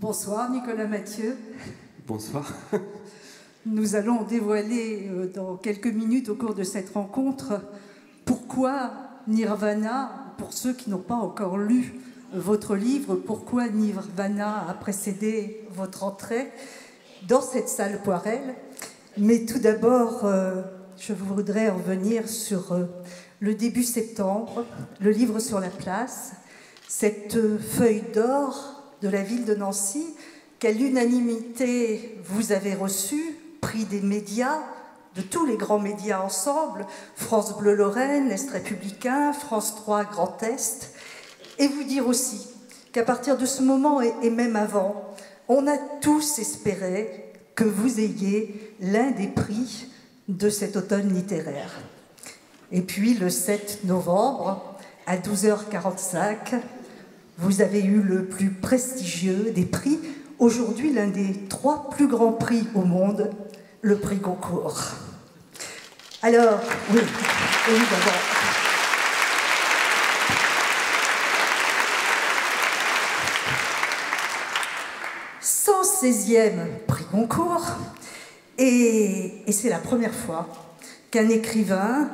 Bonsoir Nicolas Mathieu. Bonsoir. Nous allons dévoiler dans quelques minutes au cours de cette rencontre pourquoi Nirvana, pour ceux qui n'ont pas encore lu votre livre, pourquoi Nirvana a précédé votre entrée dans cette salle Poirel. Mais tout d'abord, je voudrais revenir sur le début septembre, le livre sur la place, cette feuille d'or de la ville de Nancy, qu'à l'unanimité vous avez reçue, prix des médias, de tous les grands médias ensemble, France Bleu Lorraine, Est Républicain, France 3 Grand Est, et vous dire aussi qu'à partir de ce moment et même avant, on a tous espéré que vous ayez l'un des prix de cet automne littéraire. Et puis le 7 novembre, à 12h45, vous avez eu le plus prestigieux des prix, aujourd'hui l'un des 3 plus grands prix au monde, le prix Goncourt. Alors, oui, évidemment. 116e prix Goncourt, et c'est la première fois qu'un écrivain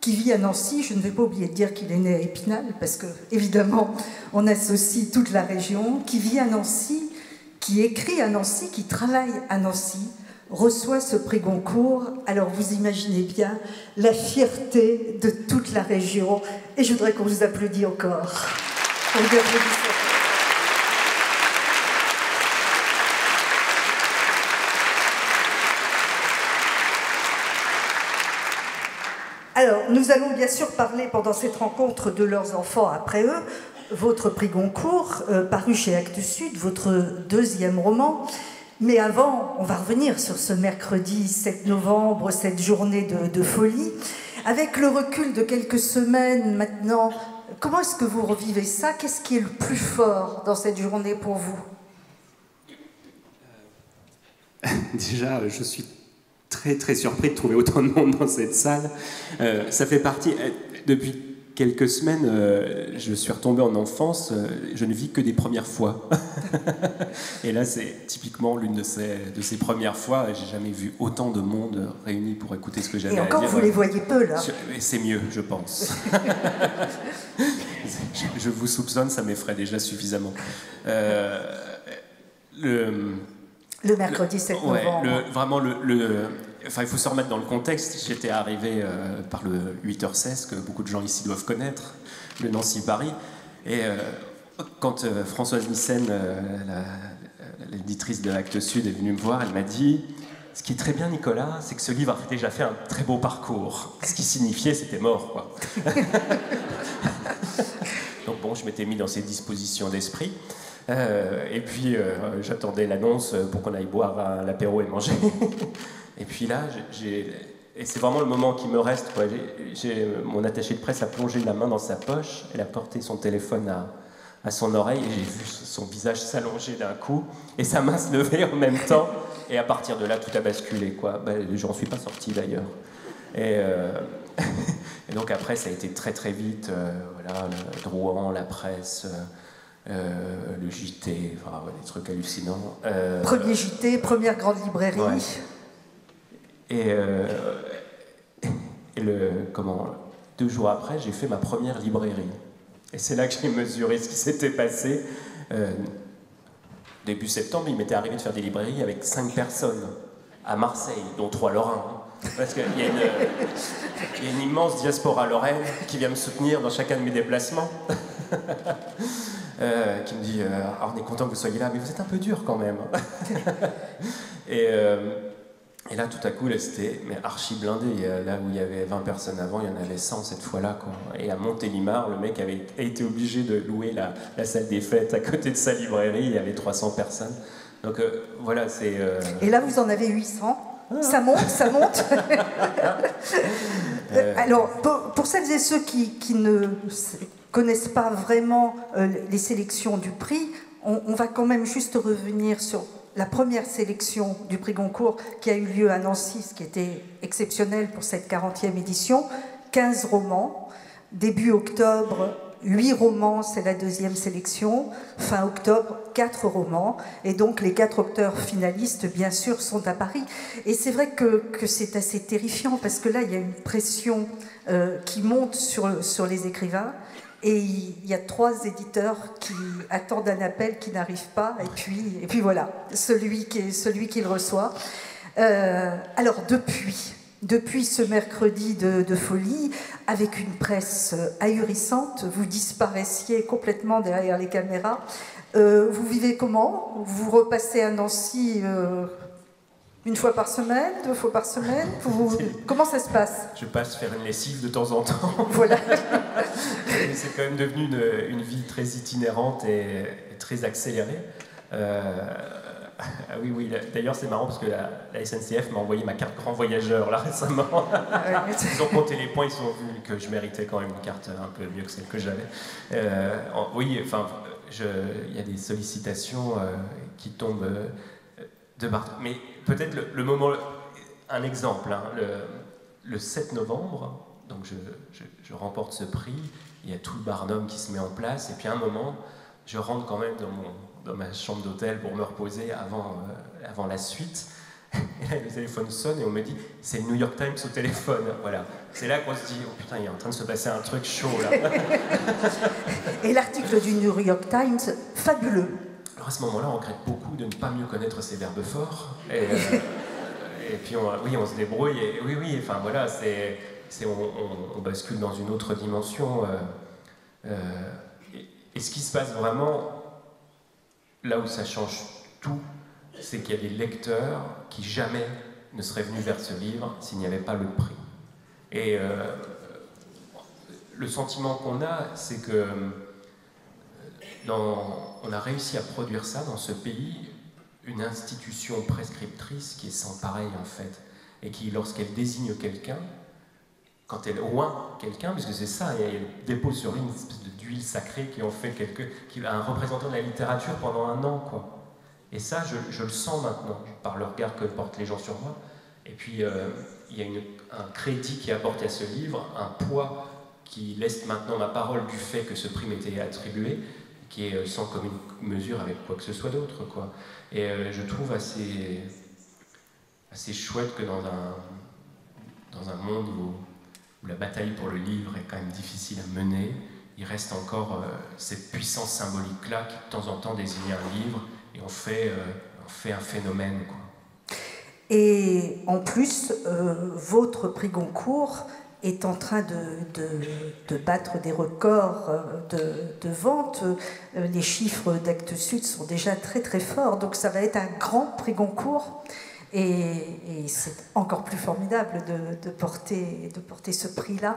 qui vit à Nancy, je ne vais pas oublier de dire qu'il est né à Épinal, parce que, évidemment, on associe toute la région, qui vit à Nancy, qui écrit à Nancy, qui travaille à Nancy, reçoit ce prix Goncourt. Alors, vous imaginez bien la fierté de toute la région, et je voudrais qu'on vous applaudisse encore. On vous applaudisse. Alors, nous allons bien sûr parler pendant cette rencontre de leurs enfants après eux, votre prix Goncourt, paru chez Actes Sud, votre 2e roman. Mais avant, on va revenir sur ce mercredi 7 novembre, cette journée de folie. Avec le recul de quelques semaines maintenant, comment est-ce que vous revivez ça? Qu'est-ce qui est le plus fort dans cette journée pour vous? Déjà, je suis très surpris de trouver autant de monde dans cette salle. Ça fait partie... Depuis quelques semaines, je suis retombé en enfance. Je ne vis que des premières fois. Et là, c'est typiquement l'une de ces premières fois. J'ai jamais vu autant de monde réuni pour écouter ce que j'avais à dire. Et encore, vous les voyez peu, là. C'est mieux, je pense. Je vous soupçonne, ça m'effraie déjà suffisamment. Le mercredi 7 novembre. Enfin, il faut se remettre dans le contexte. J'étais arrivé par le 8h16, que beaucoup de gens ici doivent connaître, le Nancy-Paris. Et quand Françoise Nissen, l'éditrice de Actes Sud, est venue me voir, elle m'a dit « Ce qui est très bien, Nicolas, c'est que ce livre a déjà fait un très beau parcours. » Ce qui signifiait c'était mort, quoi. Donc bon, je m'étais mis dans ces dispositions d'esprit. Et puis j'attendais l'annonce pour qu'on aille boire l'apéro et manger. Et puis là, et c'est vraiment le moment qui me reste, quoi. Mon attaché de presse a plongé la main dans sa poche, elle a porté son téléphone à son oreille, et j'ai vu son visage s'allonger d'un coup, et sa main se lever en même temps, et à partir de là, tout a basculé, quoi. J'en suis pas sorti d'ailleurs. Et donc après, ça a été très vite, voilà, le Drouan, la presse... le JT, enfin, des trucs hallucinants. Premier JT, première grande librairie. Ouais. Et 2 jours après, j'ai fait ma première librairie. Et c'est là que j'ai mesuré ce qui s'était passé. Début septembre, il m'était arrivé de faire des librairies avec 5 personnes à Marseille, dont 3 Lorrains. Parce qu'il y a une immense diaspora lorraine qui vient me soutenir dans chacun de mes déplacements. Qui me dit on est content que vous soyez là, mais vous êtes un peu dur quand même. Et là, tout à coup, c'était archi blindé. Là où il y avait 20 personnes avant, il y en avait 100 cette fois-là, quoi. Et à Montélimar, le mec avait été obligé de louer la salle des fêtes à côté de sa librairie. Il y avait 300 personnes. Donc voilà, c'est... Et là, vous en avez 800. Ça monte. Alors, pour celles et ceux qui ne connaissent pas vraiment les sélections du prix, on va quand même juste revenir sur la première sélection du prix Goncourt qui a eu lieu à Nancy, ce qui était exceptionnel pour cette 40e édition. 15 romans. Début octobre, 8 romans, c'est la deuxième sélection. Fin octobre, 4 romans. Et donc les 4 auteurs finalistes, bien sûr, sont à Paris. Et c'est vrai que c'est assez terrifiant parce que là, il y a une pression qui monte sur les écrivains. Et il y a 3 éditeurs qui attendent un appel qui n'arrive pas. Et puis voilà, celui qui le reçoit. Alors depuis ce mercredi de folie, avec une presse ahurissante, vous disparaissiez complètement derrière les caméras. Vous vivez comment? Vous repassez à Nancy une fois par semaine, 2 fois par semaine? Comment ça se passe? Je passe faire une lessive de temps en temps. Voilà. C'est quand même devenu une vie très itinérante et très accélérée. Ah oui, d'ailleurs c'est marrant parce que la SNCF m'a envoyé ma carte grand voyageur là récemment. Ils ont compté les points, ils ont vu que je méritais quand même une carte un peu mieux que celle que j'avais. Oui, enfin, il y a des sollicitations qui tombent de partout. Mais peut-être le moment, un exemple, hein, le 7 novembre, donc je remporte ce prix, il y a tout le Barnum qui se met en place, et puis à un moment, je rentre quand même dans ma chambre d'hôtel pour me reposer avant la suite. Et là, le téléphone sonne et on me dit « c'est le New York Times au téléphone ». Voilà. C'est là qu'on se dit « oh putain, il est en train de se passer un truc chaud là ». Et l'article du New York Times, fabuleux. Alors à ce moment-là, on regrette beaucoup de ne pas mieux connaître ces verbes forts. Et puis on se débrouille. Et oui, enfin voilà, on bascule dans une autre dimension. Et ce qui se passe vraiment, là où ça change tout, c'est qu'il y a des lecteurs qui jamais ne seraient venus vers ce livre s'il n'y avait pas le prix. Et le sentiment qu'on a, c'est que on a réussi à produire ça dans ce pays, une institution prescriptrice qui est sans pareil en fait, et qui, lorsqu'elle désigne quelqu'un, quand elle oint quelqu'un, puisque c'est ça, elle dépose sur lui une espèce d'huile sacrée qui en fait un représentant de la littérature pendant un an, quoi. Et ça, je le sens maintenant, par le regard que portent les gens sur moi. Et puis, il y a un crédit qui est apporté à ce livre, un poids qui laisse maintenant ma parole du fait que ce prix m'était attribué, qui est sans commune mesure avec quoi que ce soit d'autre, quoi. Et je trouve assez chouette que dans un monde où la bataille pour le livre est quand même difficile à mener, il reste encore cette puissance symbolique-là qui de temps en temps désigne un livre, et on fait un phénomène, quoi. Et en plus, votre prix Goncourt est en train de battre des records de vente. Les chiffres d'Actes Sud sont déjà très très forts, donc ça va être un grand prix Goncourt. Et c'est encore plus formidable de porter ce prix-là.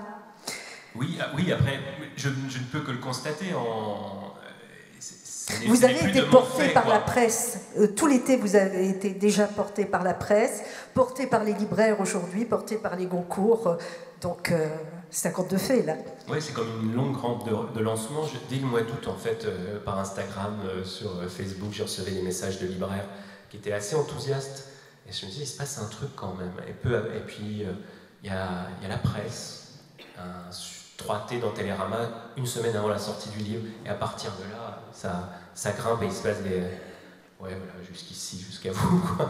Oui, après, je ne peux que le constater Vous avez été porté par la presse. Tout l'été, vous avez été déjà porté par la presse, porté par les libraires aujourd'hui, porté par les Goncourt. Donc, c'est un conte de fées, là. Oui, c'est comme une longue rampe de lancement. Dès le mois d'août, en fait, par Instagram, sur Facebook, j'ai reçu des messages de libraires qui étaient assez enthousiastes. Et je me dis, il se passe un truc quand même. Et puis, il y a la presse, un 3T dans Télérama, une semaine avant la sortie du livre. Et à partir de là, ça grimpe et il se passe des... Ouais, voilà, jusqu'ici, jusqu'à vous, quoi.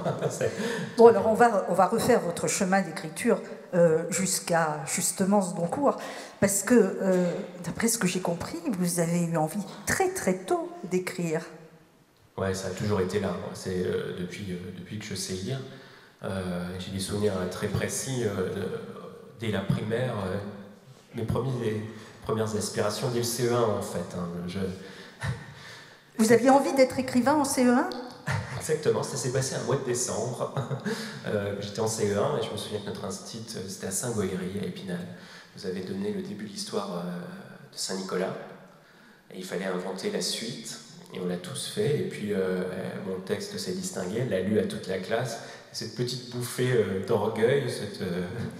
Bon, alors on va refaire votre chemin d'écriture jusqu'à justement ce Goncourt, parce que, d'après ce que j'ai compris, vous avez eu envie très très tôt d'écrire. Ouais, ça a toujours été là. C'est depuis que je sais lire. J'ai des souvenirs très précis dès la primaire. Mes premières aspirations dès le CE1, en fait. Vous aviez envie d'être écrivain en CE1 ? Exactement, ça s'est passé un mois de décembre. J'étais en CE1 et je me souviens que notre institut, c'était à Saint-Goëry, à Épinal. Vous avez donné le début de l'histoire de Saint-Nicolas. Et il fallait inventer la suite. Et on l'a tous fait. Et puis, mon texte s'est distingué. Elle l'a lu à toute la classe. Cette petite bouffée d'orgueil,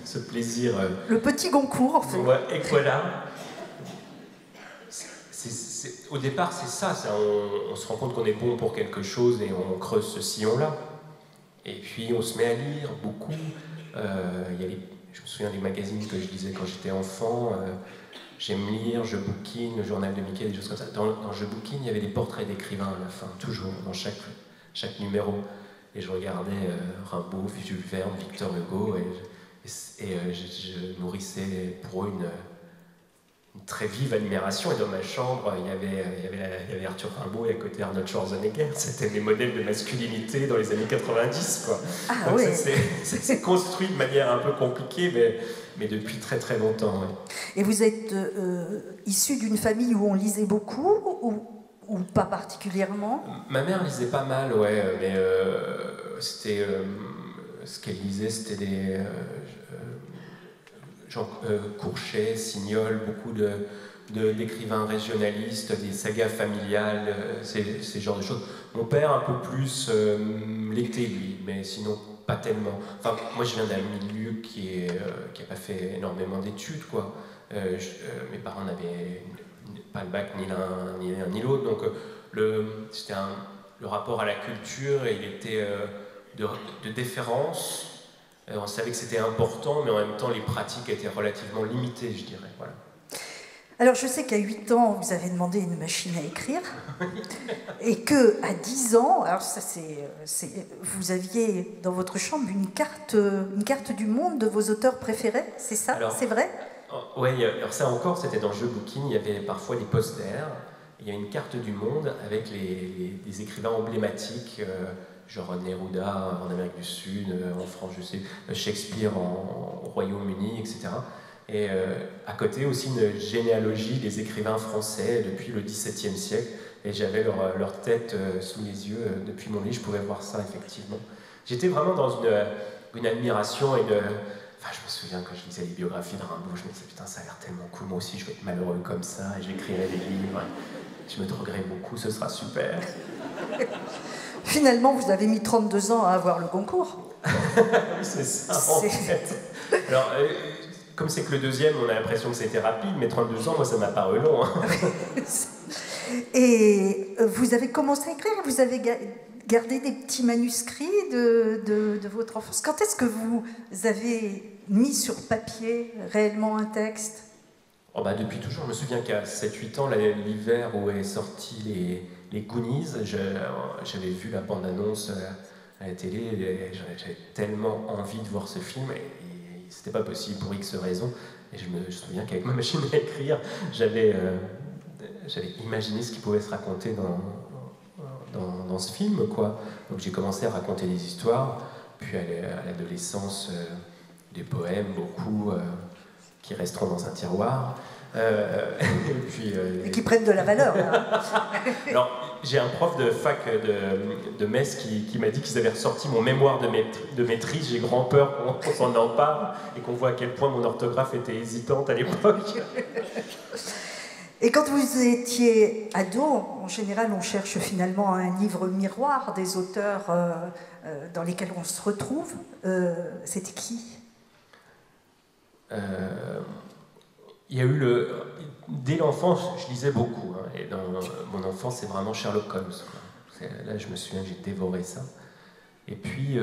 ce plaisir... Le petit Goncourt, en fait. Ouais, et voilà. Au départ, c'est ça. On se rend compte qu'on est bon pour quelque chose et on creuse ce sillon-là. Et puis, on se met à lire beaucoup. Je me souviens des magazines que je lisais quand j'étais enfant. j'aime lire, je bouquine, le journal de Mickey, des choses comme ça. Dans je bouquine, il y avait des portraits d'écrivains à la fin, toujours, dans chaque numéro. Et je regardais Rimbaud, Jules Verne, Victor Hugo, et je nourrissais pour eux une très vive admiration. Et dans ma chambre, il y avait Arthur Rimbaud et à côté Arnold Schwarzenegger. C'était mes modèles de masculinité dans les années 90, quoi. Ah, donc oui. ça s'est construit de manière un peu compliquée, mais depuis très très longtemps. Ouais. Et vous êtes issu d'une famille où on lisait beaucoup ou pas particulièrement? Ma mère lisait pas mal, ouais, mais c'était ce qu'elle lisait, c'était des Jean Courchet, Signol, beaucoup d'écrivains régionalistes, des sagas familiales, ces genres de choses. Mon père un peu plus l'était lui, mais sinon pas tellement. Enfin, moi je viens d'un milieu qui a pas fait énormément d'études, quoi. Mes parents n'avaient pas le bac ni l'un ni l'autre, donc c'était le rapport à la culture, il était de déférence. On savait que c'était important, mais en même temps les pratiques étaient relativement limitées, je dirais. Voilà. Alors je sais qu'à 8 ans, vous avez demandé une machine à écrire, et qu'à 10 ans, alors ça vous aviez dans votre chambre une carte du monde de vos auteurs préférés, c'est ça? C'est vrai? Oui, alors ça encore, c'était dans Je bouquine, il y avait parfois des posters, il y a une carte du monde avec les écrivains emblématiques, genre Neruda en Amérique du Sud, en France, je sais, Shakespeare au Royaume-Uni, etc. Et à côté aussi une généalogie des écrivains français depuis le XVIIe siècle. Et j'avais leur tête sous les yeux depuis mon lit, je pouvais voir ça effectivement. J'étais vraiment dans une admiration et Enfin, je me souviens quand je lisais les biographies de Rimbaud, je me disais putain, ça a l'air tellement cool, moi aussi je vais être malheureux comme ça, et j'écrirai des livres. Je me droguerai beaucoup, ce sera super. Finalement, vous avez mis 32 ans à avoir le concours. Oui, c'est ça en fait. Alors, comme c'est que le deuxième, on a l'impression que c'était rapide, mais 32 ans, moi ça m'a paru long. Hein. Et vous avez commencé à écrire, vous avez gardé des petits manuscrits de votre enfance. Quand est-ce que vous avez mis sur papier réellement un texte? Depuis toujours, je me souviens qu'à 7-8 ans, l'hiver où est sorti les Goonies, j'avais vu la bande-annonce à la télé, et j'avais tellement envie de voir ce film, et c'était pas possible pour X raisons. Et je me souviens qu'avec ma machine à écrire, j'avais imaginé ce qui pouvait se raconter dans ce film, quoi. Donc j'ai commencé à raconter des histoires, puis à l'adolescence, des poèmes, beaucoup, qui resteront dans un tiroir. Et qui prennent de la valeur. Là. Alors, j'ai un prof de fac de Metz qui m'a dit qu'ils avaient ressorti mon mémoire de maîtrise. J'ai grand peur qu'on s'en empare et qu'on voit à quel point mon orthographe était hésitante à l'époque. Et quand vous étiez ado, en général, on cherche finalement un livre miroir des auteurs dans lesquels on se retrouve. C'était qui? Il y a eu dès l'enfance, je lisais beaucoup. Hein, et dans mon enfance, c'est vraiment Sherlock Holmes. Quoi. Là, je me souviens, j'ai dévoré ça. Et puis,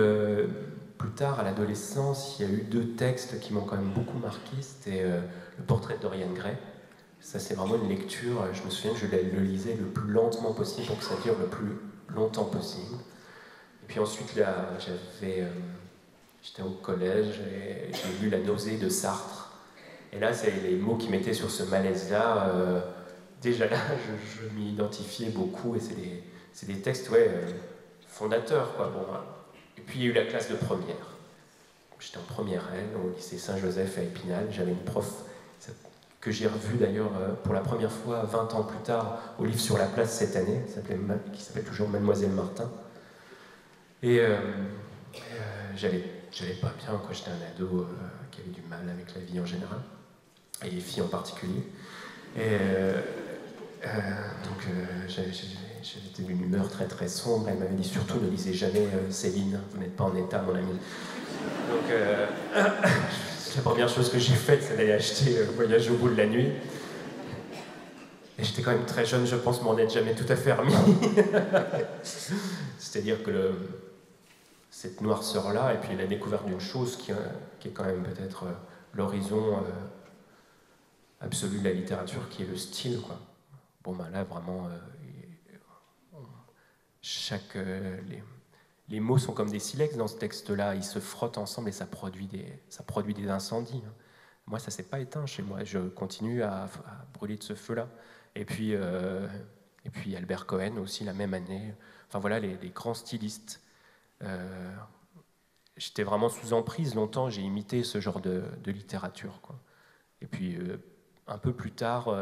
plus tard, à l'adolescence, il y a eu 2 textes qui m'ont quand même beaucoup marqué. C'était Le portrait de Dorian Gray. Ça, c'est vraiment une lecture. Je me souviens que je le lisais le plus lentement possible pour que ça dure le plus longtemps possible. Et puis ensuite, là, j'étais au collège et j'ai lu La nausée de Sartre. Et là, c'est les mots qui mettaient sur ce malaise-là. Déjà là, je m'y identifiais beaucoup, et c'est des textes, fondateurs, quoi. Bon, et puis il y a eu la classe de première. J'étais en première L au lycée Saint-Joseph à Épinal. J'avais une prof que j'ai revue d'ailleurs pour la première fois 20 ans plus tard au livre sur la place cette année, qui s'appelle toujours Mademoiselle Martin. Et j'allais pas bien, quoi. J'étais un ado qui avait du mal avec la vie en général, et les filles en particulier. Et donc j'étais d'une humeur très très sombre. Elle m'avait dit surtout ne lisez jamais Céline, vous n'êtes pas en état, mon ami. Donc la première chose que j'ai faite, c'est d'aller acheter Voyage au bout de la nuit. Et j'étais quand même très jeune, je pense m'en être jamais tout à fait remis. C'est-à-dire que cette noirceur-là, et puis la découverte d'une chose qui est quand même peut-être l'horizon absolue de la littérature qui est le style, quoi. Bon, ben là, vraiment, les mots sont comme des silex dans ce texte-là, ils se frottent ensemble et ça produit des incendies. Moi, ça ne s'est pas éteint chez moi, je continue à brûler de ce feu-là. Et puis Albert Cohen aussi, la même année. Enfin voilà, les grands stylistes. J'étais vraiment sous emprise longtemps, j'ai imité ce genre de littérature, quoi. Et puis un peu plus tard,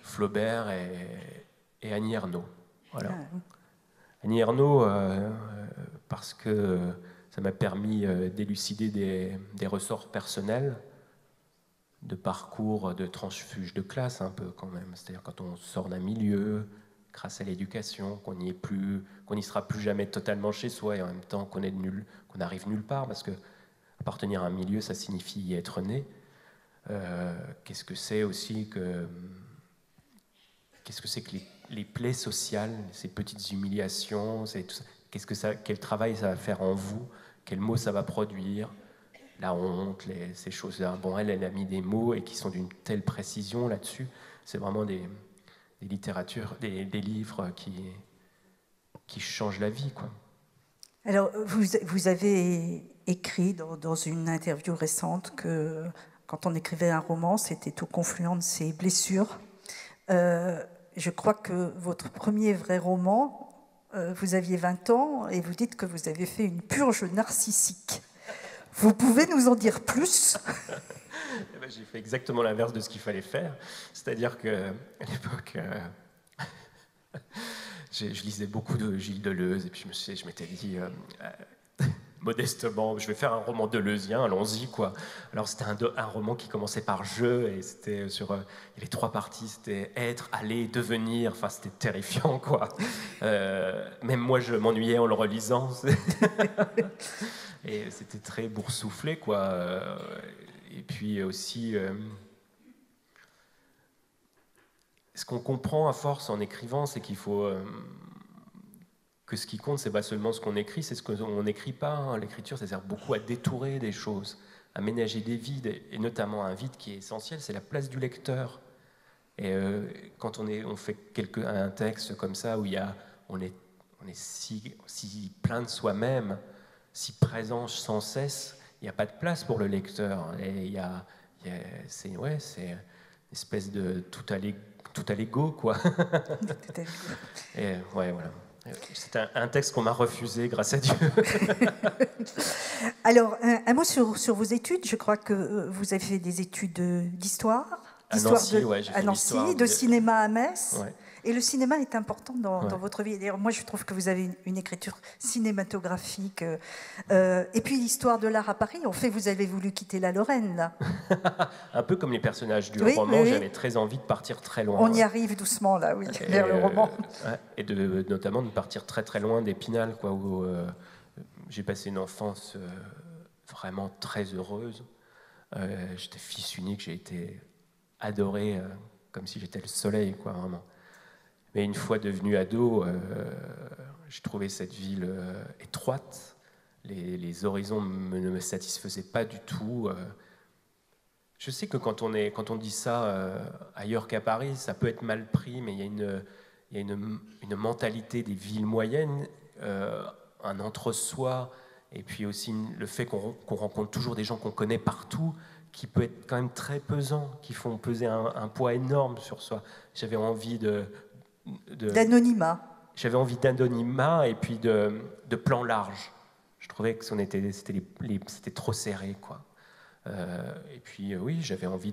Flaubert et Annie Ernaux. Voilà. Annie Ernaux, parce que ça m'a permis d'élucider des ressorts personnels, de parcours, de transfuge de classe un peu quand même. C'est-à-dire quand on sort d'un milieu, grâce à l'éducation, qu'on n'y sera plus jamais totalement chez soi et en même temps qu'on arrive nulle part, parce que appartenir à un milieu, ça signifie y être né. Qu'est-ce que c'est aussi que les plaies sociales, ces petites humiliations, quel travail ça va faire en vous, quels mots ça va produire, la honte, ces choses-là. Bon, elle a mis des mots et qui sont d'une telle précision là-dessus. C'est vraiment des littératures, des livres qui changent la vie, quoi. Alors, vous avez écrit dans une interview récente que quand on écrivait un roman, c'était au confluent de ses blessures. Je crois que votre premier vrai roman, vous aviez 20 ans et vous dites que vous avez fait une purge narcissique. Vous pouvez nous en dire plus? J'ai fait exactement l'inverse de ce qu'il fallait faire. C'est-à-dire qu'à l'époque, je lisais beaucoup de Gilles Deleuze et puis je m'étais dit modestement, je vais faire un roman deleuzien, allons-y, quoi. Alors c'était un roman qui commençait par je et c'était sur les 3 parties, c'était être, aller, devenir. Enfin, c'était terrifiant, quoi. Même moi, je m'ennuyais en le relisant. Et c'était très boursouflé, quoi. Et puis aussi, ce qu'on comprend à force en écrivant, c'est qu'il faut que ce qui compte, c'est pas seulement ce qu'on écrit, c'est ce qu'on n'écrit pas. Hein. L'écriture, ça sert beaucoup à détourer des choses, à ménager des vides, et notamment un vide qui est essentiel, c'est la place du lecteur. Et quand on fait un texte comme ça, où on est si plein de soi-même, si présent sans cesse, il n'y a pas de place pour le lecteur. Et c'est une espèce de tout à l'ego, quoi. Et ouais, voilà. C'est un texte qu'on m'a refusé, grâce à Dieu. Alors, un mot sur vos études. Je crois que vous avez fait des études d'histoire. À Nancy, ouais, j'ai fait à Nancy, de cinéma à Metz. Ouais. Et le cinéma est important dans votre vie. D'ailleurs, moi, je trouve que vous avez une écriture cinématographique. Et puis, l'histoire de l'art à Paris. En fait, vous avez voulu quitter la Lorraine, là. Un peu comme les personnages du roman, j'avais très envie de partir très loin. On y arrive doucement, là, oui, vers le roman. Et notamment de partir très très loin d'Épinal, quoi, où j'ai passé une enfance vraiment très heureuse. J'étais fils unique, j'ai été adoré comme si j'étais le soleil, quoi, vraiment. Mais une fois devenu ado, j'ai trouvé cette ville étroite. Les horizons ne me satisfaisaient pas du tout. Je sais que quand on dit ça ailleurs qu'à Paris, ça peut être mal pris, mais il y a une mentalité des villes moyennes, un entre-soi, et puis aussi le fait qu'on rencontre toujours des gens qu'on connaît partout, qui peut être quand même très pesant, qui font peser un poids énorme sur soi. J'avais envie d'anonymat. J'avais envie d'anonymat et puis de plan large. Je trouvais que c'était trop serré, quoi. Et puis oui, j'avais envie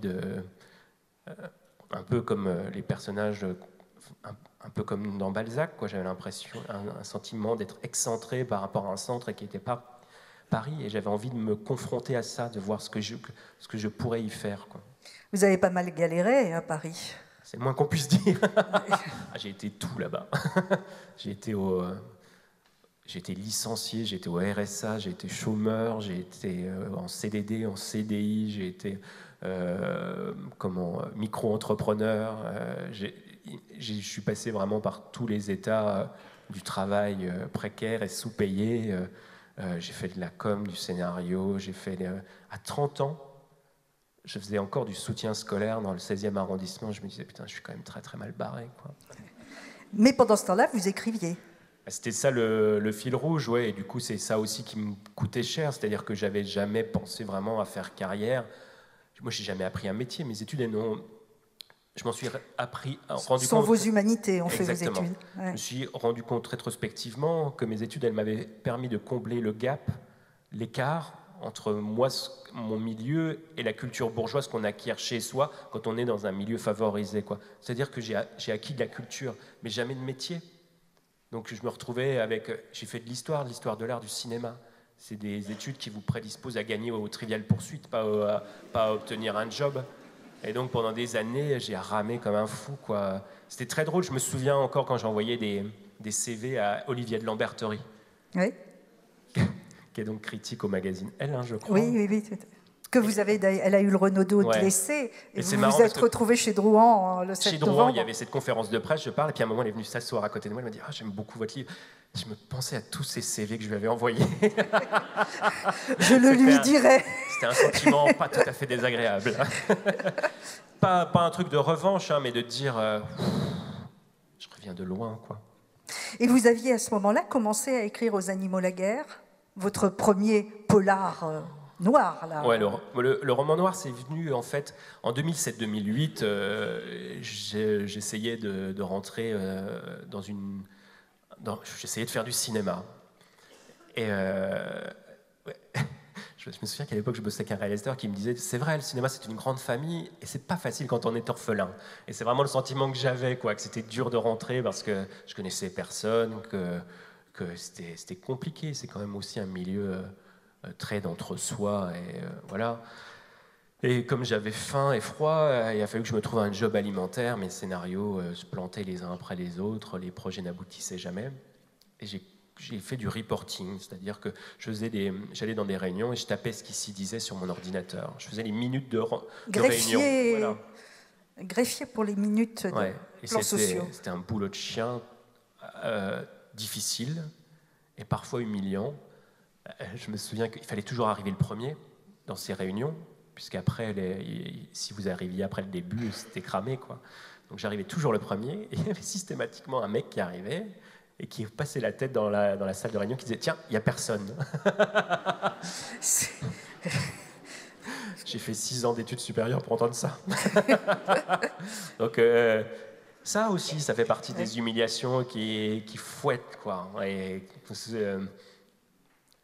un peu comme les personnages, un peu comme dans Balzac, quoi. J'avais l'impression, un sentiment d'être excentré par rapport à un centre qui n'était pas Paris, et j'avais envie de me confronter à ça, de voir ce que je pourrais y faire, quoi. Vous avez pas mal galéré à Paris. C'est le moins qu'on puisse dire. J'ai été tout là-bas. J'ai été licencié, j'ai été au RSA, j'ai été chômeur, j'ai été en CDD, en CDI, j'ai été micro-entrepreneur. Je suis passé vraiment par tous les états du travail précaire et sous-payé. J'ai fait de la com, du scénario. J'ai fait à 30 ans, je faisais encore du soutien scolaire dans le 16e arrondissement. Je me disais, putain, je suis quand même très très mal barré, quoi. Mais pendant ce temps-là, vous écriviez. C'était ça le fil rouge, ouais. Et du coup, c'est ça aussi qui me coûtait cher. C'est-à-dire que j'avais jamais pensé vraiment à faire carrière. Moi, j'ai jamais appris un métier. Mes études, elles n'ont... Je m'en suis rendu Sans compte... vos humanités, on fait vos Exactement. études. Ouais. Je me suis rendu compte rétrospectivement que mes études, elles m'avaient permis de combler le gap, l'écart entre moi, mon milieu et la culture bourgeoise qu'on acquiert chez soi quand on est dans un milieu favorisé, quoi. C'est-à-dire que j'ai acquis de la culture, mais jamais de métier. Donc je me retrouvais avec... J'ai fait de l'histoire de l'art, du cinéma. C'est des études qui vous prédisposent à gagner au Trivial Pursuit, pas à obtenir un job. Et donc pendant des années, j'ai ramé comme un fou, quoi. C'était très drôle. Je me souviens encore quand j'envoyais des CV à Olivier de Lamberterie, Oui. qui est donc critique au magazine Elle, je crois. Oui. Que vous avez, elle a eu le Renaudot de l'essai, et vous vous êtes retrouvé chez Drouin le 7 novembre. Chez Drouin, il y avait cette conférence de presse, je parle, et puis à un moment, elle est venue s'asseoir à côté de moi, elle m'a dit « Ah, j'aime beaucoup votre livre ». Je me pensais à tous ces CV que je lui avais envoyés. Je le lui dirai. C'était un sentiment pas tout à fait désagréable. pas un truc de revanche, hein, mais de dire je reviens de loin, quoi. Et vous aviez à ce moment-là commencé à écrire Aux animaux la guerre, votre premier polar noir, là. Ouais, le roman noir, c'est venu en fait en 2007-2008. J'essayais de rentrer dans une... J'essayais de faire du cinéma. Et ouais. Je me souviens qu'à l'époque, je bossais avec un réalisateur qui me disait « C'est vrai, le cinéma, c'est une grande famille et c'est pas facile quand on est orphelin. » Et c'est vraiment le sentiment que j'avais, quoi, que c'était dur de rentrer parce que je connaissais personne, que c'était compliqué. C'est quand même aussi un milieu très d'entre-soi. Et voilà. Et comme j'avais faim et froid, il a fallu que je me trouve un job alimentaire. Mes scénarios se plantaient les uns après les autres, les projets n'aboutissaient jamais. Et j'ai fait du reporting, c'est-à-dire que j'allais dans des réunions et je tapais ce qui s'y disait sur mon ordinateur. Je faisais les minutes de réunion. Voilà. Greffier pour les minutes de plans sociaux. C'était un boulot de chien difficile et parfois humiliant. Je me souviens qu'il fallait toujours arriver le premier dans ces réunions, puisqu'après, si vous arriviez après le début, c'était cramé, quoi. Donc j'arrivais toujours le premier, et il y avait systématiquement un mec qui arrivait et qui passait la tête dans la salle de réunion, qui disait « Tiens, il n'y a personne !» J'ai fait 6 ans d'études supérieures pour entendre ça. Donc ça aussi, ça fait partie des humiliations qui fouettent, quoi. Et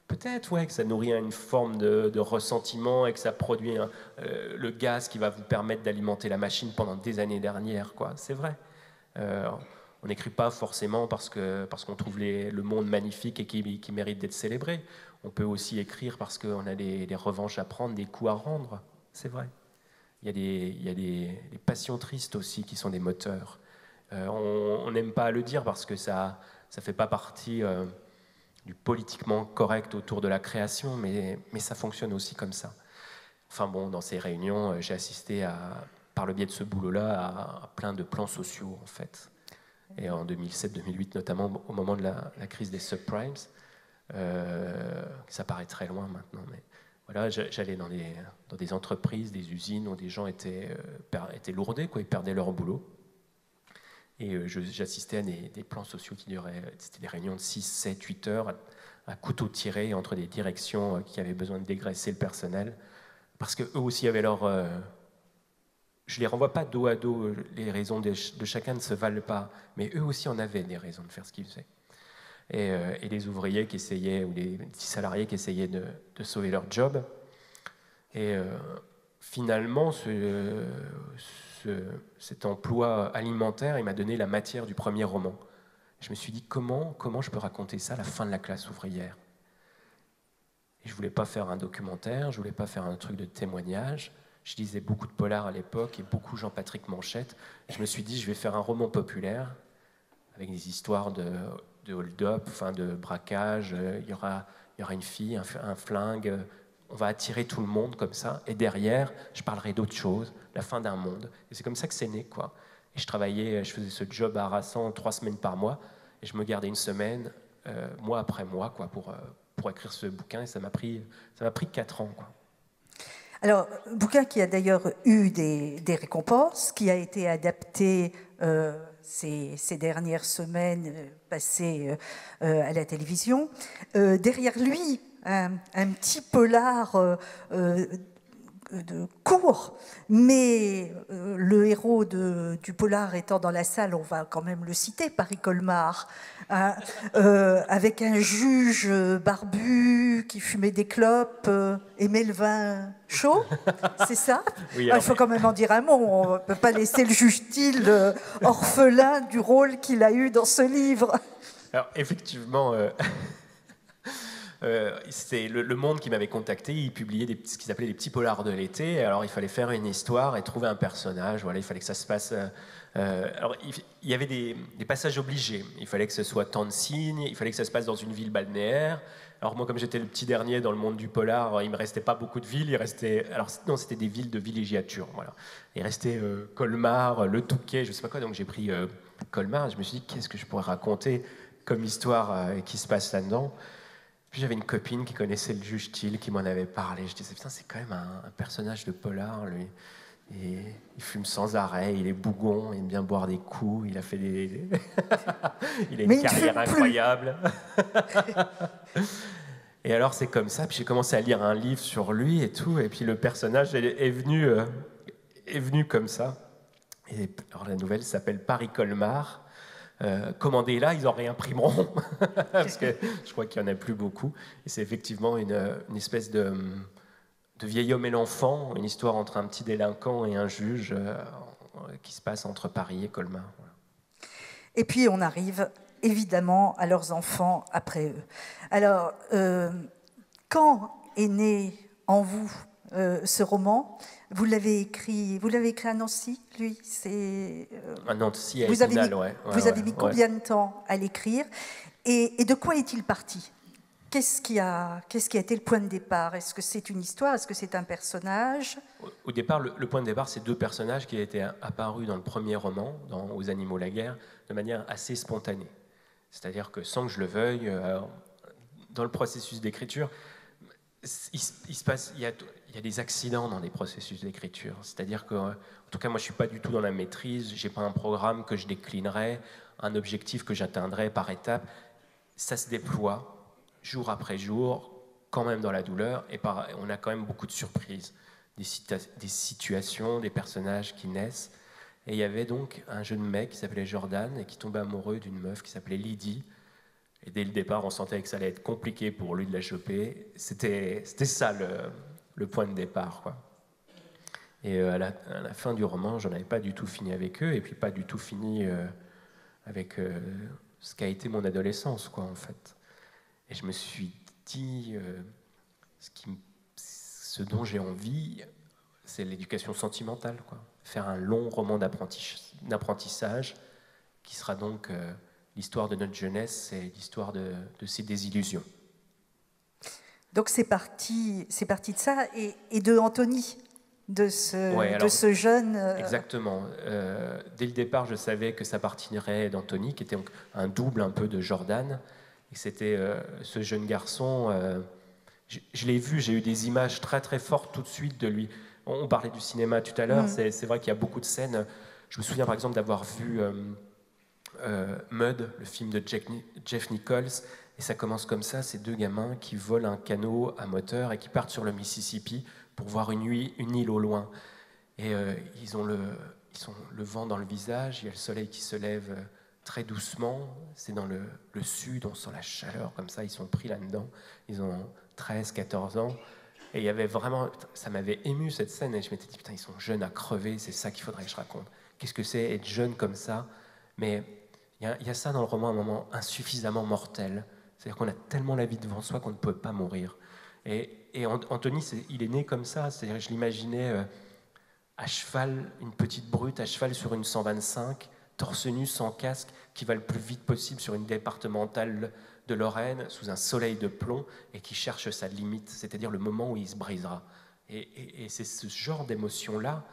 peut-être que ça nourrit une forme de ressentiment et que ça produit le gaz qui va vous permettre d'alimenter la machine pendant des années dernières, quoi. C'est vrai. On n'écrit pas forcément parce qu'on trouve le monde magnifique et qui mérite d'être célébré. On peut aussi écrire parce qu'on a des revanches à prendre, des coups à rendre. C'est vrai. Il y a des passions tristes aussi qui sont des moteurs. On n'aime pas le dire parce que ça ne fait pas partie... du politiquement correct autour de la création, mais ça fonctionne aussi comme ça. Enfin bon, dans ces réunions, j'ai assisté par le biais de ce boulot-là à plein de plans sociaux, en fait. Et en 2007-2008, notamment au moment de la crise des subprimes, ça paraît très loin maintenant, mais voilà, j'allais dans des entreprises, des usines où des gens étaient lourdés, quoi, ils perdaient leur boulot. Et j'assistais à des plans sociaux qui duraient, c'était des réunions de 6, 7, 8 heures, à couteau tiré entre des directions qui avaient besoin de dégraisser le personnel, parce qu'eux aussi avaient leur... je ne les renvoie pas dos à dos, les raisons de chacun ne se valent pas, mais eux aussi en avaient des raisons de faire ce qu'ils faisaient. Et les ouvriers qui essayaient, ou les petits salariés qui essayaient de sauver leur job. Et finalement, cet emploi alimentaire, il m'a donné la matière du premier roman. Je me suis dit, comment je peux raconter ça à la fin de la classe ouvrière? Et je ne voulais pas faire un documentaire, je ne voulais pas faire un truc de témoignage. Je lisais beaucoup de polars à l'époque et beaucoup Jean-Patrick Manchette. Et je me suis dit, je vais faire un roman populaire avec des histoires de hold-up, enfin de braquage. Il y aura une fille, un flingue. On va attirer tout le monde comme ça. Et derrière, je parlerai d'autre chose, la fin d'un monde. Et c'est comme ça que c'est né, quoi. Et je faisais ce job harassant 3 semaines par mois. Et je me gardais une semaine, mois après mois, quoi, pour écrire ce bouquin. Et ça m'a pris 4 ans, quoi. Alors, bouquin qui a d'ailleurs eu des récompenses, qui a été adapté ces dernières semaines passées à la télévision. Derrière lui, un petit polar de court, mais le héros du polar étant dans la salle, on va quand même le citer, Paris Colmar, hein, avec un juge barbu qui fumait des clopes, aimait le vin chaud, c'est ça? Oui, il faut quand même en dire un mot, on ne peut pas laisser le juge Thiel orphelin du rôle qu'il a eu dans ce livre. Alors effectivement... c'est le Monde qui m'avait contacté, il publiait ce qu'ils appelaient les petits polars de l'été. Alors il fallait faire une histoire et trouver un personnage. Voilà, il fallait que ça se passe. Alors il y avait des passages obligés. Il fallait que ce soit tant de signes. Il fallait que ça se passe dans une ville balnéaire. Alors moi, comme j'étais le petit dernier dans le monde du polar, il me restait pas beaucoup de villes. Il restait, alors non, c'était des villes de villégiature. Voilà. Il restait Colmar, Le Touquet, je sais pas quoi. Donc j'ai pris Colmar. Je me suis dit, qu'est-ce que je pourrais raconter comme histoire qui se passe là-dedans. Puis j'avais une copine qui connaissait le juge Thiel, qui m'en avait parlé. Je disais, putain, c'est quand même un personnage de polar, lui. Et il fume sans arrêt, il est bougon, il aime bien boire des coups, il a fait des... il a une carrière incroyable. Et alors c'est comme ça, puis j'ai commencé à lire un livre sur lui et tout, et puis le personnage est venu comme ça. Et alors la nouvelle s'appelle Paris Colmar. Commandez-la, ils en réimprimeront parce que je crois qu'il n'y en a plus beaucoup. Et c'est effectivement une espèce de vieil homme et l'enfant, une histoire entre un petit délinquant et un juge qui se passe entre Paris et Colmar. Voilà. Et puis on arrive évidemment à leurs enfants après eux. Alors, quand est né en vous ce roman? Vous l'avez écrit à Nancy, lui. C'est à Nancy, vous avez mis combien de temps à l'écrire, et de quoi est-il parti? Qu'est-ce qui a été le point de départ? Est-ce que c'est une histoire? Est-ce que c'est un personnage? Au départ, le point de départ, c'est deux personnages qui étaient apparus dans le premier roman, Aux Animaux la guerre, de manière assez spontanée. C'est-à-dire que sans que je le veuille, dans le processus d'écriture, il y a des accidents dans les processus d'écriture. C'est-à-dire que, en tout cas, moi, je ne suis pas du tout dans la maîtrise. Je n'ai pas un programme que je déclinerai, un objectif que j'atteindrai par étapes. Ça se déploie jour après jour, quand même dans la douleur. Et on a quand même beaucoup de surprises, des situations, des personnages qui naissent. Et il y avait donc un jeune mec qui s'appelait Jordan et qui tombait amoureux d'une meuf qui s'appelait Lydie. Et dès le départ, on sentait que ça allait être compliqué pour lui de la choper. C'était ça le point de départ, quoi. Et à la fin du roman, j'en avais pas du tout fini avec eux, et puis pas du tout fini avec ce qu'a été mon adolescence, quoi, en fait. Et je me suis dit, ce dont j'ai envie, c'est l'éducation sentimentale, quoi. Faire un long roman d'apprentissage qui sera donc l'histoire de notre jeunesse et l'histoire de ses désillusions. Donc c'est parti de ça et de Anthony, de ce jeune... Exactement. Dès le départ, je savais que ça partirait d'Anthony, qui était un double un peu de Jordan. Et c'était ce jeune garçon... je l'ai vu, j'ai eu des images très très fortes tout de suite de lui. On parlait du cinéma tout à l'heure, c'est vrai qu'il y a beaucoup de scènes. Je me souviens par exemple d'avoir vu Mud, le film de Jeff Nichols, et ça commence comme ça, ces deux gamins qui volent un canot à moteur et qui partent sur le Mississippi pour voir une île au loin. Et ils ont le vent dans le visage, il y a le soleil qui se lève très doucement, c'est dans le sud, on sent la chaleur comme ça, ils sont pris là-dedans, ils ont 13, 14 ans. Et il y avait vraiment, ça m'avait ému cette scène, et je m'étais dit, putain, ils sont jeunes à crever, c'est ça qu'il faudrait que je raconte. Qu'est-ce que c'est être jeune comme ça? Mais il y a ça dans le roman, un moment insuffisamment mortel. C'est-à-dire qu'on a tellement la vie devant soi qu'on ne peut pas mourir. Et Anthony, il est né comme ça, c'est-à-dire que je l'imaginais à cheval, une petite brute à cheval sur une 125, torse nu, sans casque, qui va le plus vite possible sur une départementale de Lorraine, sous un soleil de plomb, et qui cherche sa limite, c'est-à-dire le moment où il se brisera. Et c'est ce genre d'émotion-là,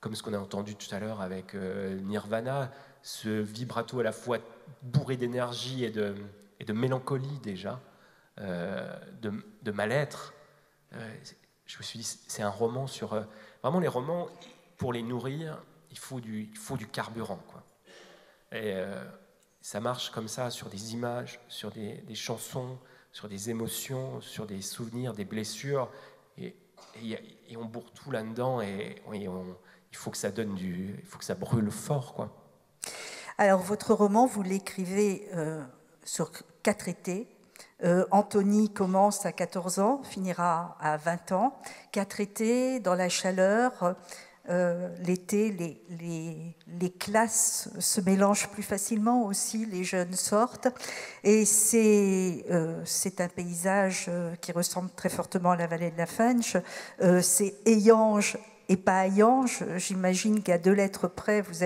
comme ce qu'on a entendu tout à l'heure avec Nirvana, ce vibrato à la fois bourré d'énergie et de mélancolie déjà, de mal-être. je me suis dit, c'est un roman sur... vraiment, les romans, pour les nourrir, il faut du carburant, quoi. Et ça marche comme ça, sur des images, sur des chansons, sur des émotions, sur des souvenirs, des blessures. Et on bourre tout là-dedans, et il faut que ça donne il faut que ça brûle fort, quoi. Alors, votre roman, vous l'écrivez sur 4 étés. Anthony commence à 14 ans, finira à 20 ans. 4 étés, dans la chaleur. L'été, les classes se mélangent plus facilement aussi, les jeunes sortent. Et c'est un paysage qui ressemble très fortement à la vallée de la Fanche. C'est Hayange et pas Hayange. J'imagine qu'à 2 lettres près, vous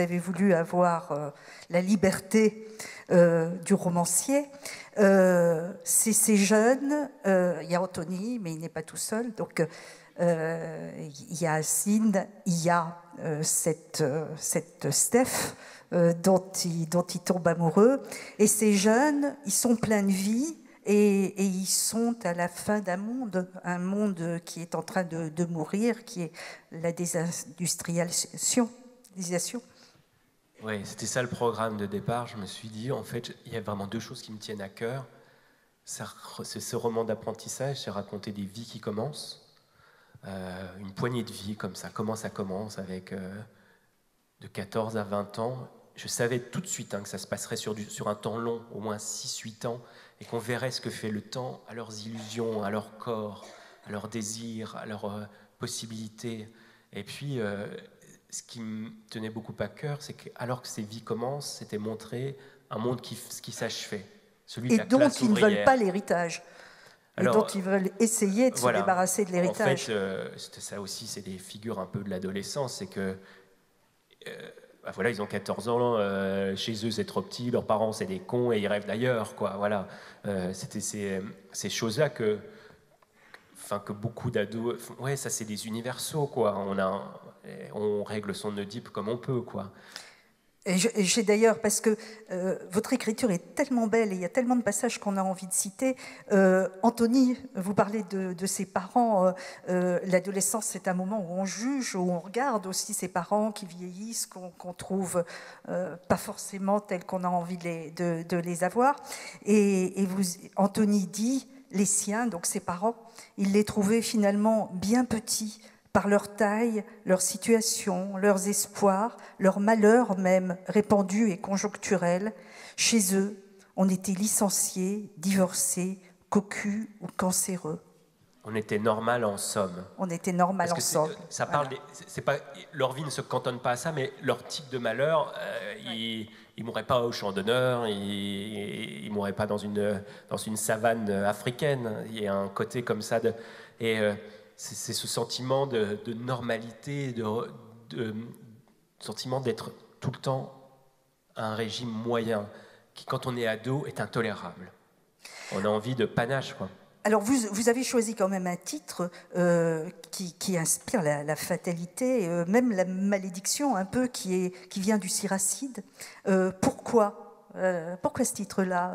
avez voulu avoir la liberté du romancier. C'est ces jeunes, il y a Anthony, mais il n'est pas tout seul, donc il y a Asine, il y a cette Steph dont il tombe amoureux, et ces jeunes, ils sont pleins de vie, et ils sont à la fin d'un monde, un monde qui est en train de mourir, qui est la désindustrialisation. Oui, c'était ça le programme de départ. Je me suis dit, en fait, il y a vraiment 2 choses qui me tiennent à cœur. C'est ce roman d'apprentissage, c'est raconter des vies qui commencent, une poignée de vies comme ça. Comment ça commence avec de 14 à 20 ans. Je savais tout de suite que ça se passerait sur un temps long, au moins 6-8 ans, et qu'on verrait ce que fait le temps à leurs illusions, à leur corps, à leurs désirs, à leurs possibilités. Et puis, ce qui me tenait beaucoup à cœur, c'est qu'alors que ces vies commencent, c'était montrer un monde qui s'achevait. Celui de la classe ouvrière. Et dont ils ne veulent pas l'héritage. Et dont ils veulent essayer de se débarrasser de l'héritage. En fait, ça aussi, c'est des figures un peu de l'adolescence. C'est que, voilà, ils ont 14 ans, chez eux, c'est trop petit, leurs parents, c'est des cons, et ils rêvent d'ailleurs, quoi. Voilà. C'était ces choses-là que beaucoup d'ados... Ouais, ça, c'est des universaux, quoi. On règle son Oedipe comme on peut, quoi. Et j'ai d'ailleurs, parce que votre écriture est tellement belle et il y a tellement de passages qu'on a envie de citer. Anthony, vous parlez de ses parents. L'adolescence, c'est un moment où on juge, où on regarde aussi ses parents qui vieillissent, qu'on trouve pas forcément tels qu'on a envie de les avoir. Et Anthony dit, les siens, donc ses parents, il les trouvait finalement bien petits, par leur taille, leur situation, leurs espoirs, leurs malheurs même, répandus et conjoncturels. Chez eux, on était licenciés, divorcés, cocus ou cancéreux. On était normal en somme. On était normal en somme. Ça parle leur vie ne se cantonne pas à ça, mais leur type de malheur, ils ne mourraient pas au champ d'honneur, ils ne mourraient pas dans une savane africaine. Il y a un côté comme ça c'est ce sentiment de normalité, sentiment d'être tout le temps à un régime moyen, qui, quand on est ado, est intolérable. On a envie de panache, quoi. Alors, vous avez choisi quand même un titre qui inspire la fatalité, même la malédiction, un peu, qui vient du Siracide. Pourquoi ce titre-là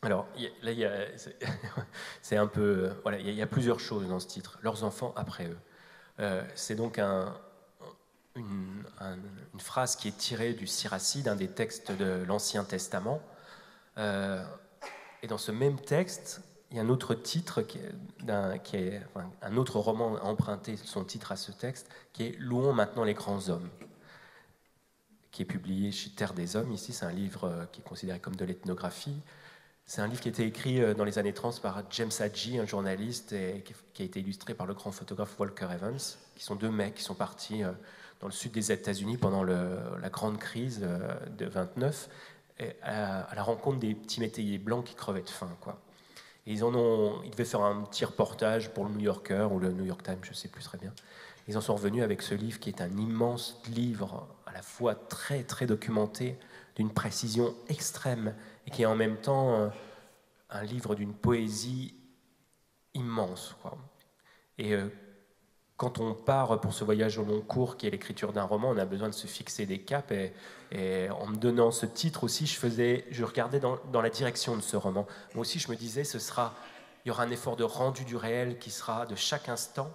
Alors, c'est un peu... Voilà, il y a plusieurs choses dans ce titre. Leurs enfants après eux. C'est donc une phrase qui est tirée du Siracide, un des textes de l'Ancien Testament. Et dans ce même texte, il y a un autre titre, un autre roman a emprunté son titre à ce texte, qui est « Louons maintenant les grands hommes », qui est publié chez Terre des Hommes. Ici, c'est un livre qui est considéré comme de l'ethnographie. C'est un livre qui a été écrit dans les années 30 par James Hadji, un journaliste, et qui a été illustré par le grand photographe Walker Evans, qui sont 2 mecs qui sont partis dans le sud des États-Unis pendant la grande crise de 29, à la rencontre des petits métayers blancs qui crevaient de faim, quoi. Et ils devaient faire un petit reportage pour le New Yorker ou le New York Times, je ne sais plus très bien. Ils en sont revenus avec ce livre qui est un immense livre, à la fois très, très documenté, d'une précision extrême, et qui est en même temps un livre d'une poésie immense, quoi. Et quand on part pour ce voyage au long cours, qui est l'écriture d'un roman, on a besoin de se fixer des caps, et en me donnant ce titre aussi, je regardais dans la direction de ce roman. Moi aussi, je me disais, ce sera il y aura un effort de rendu du réel qui sera de chaque instant,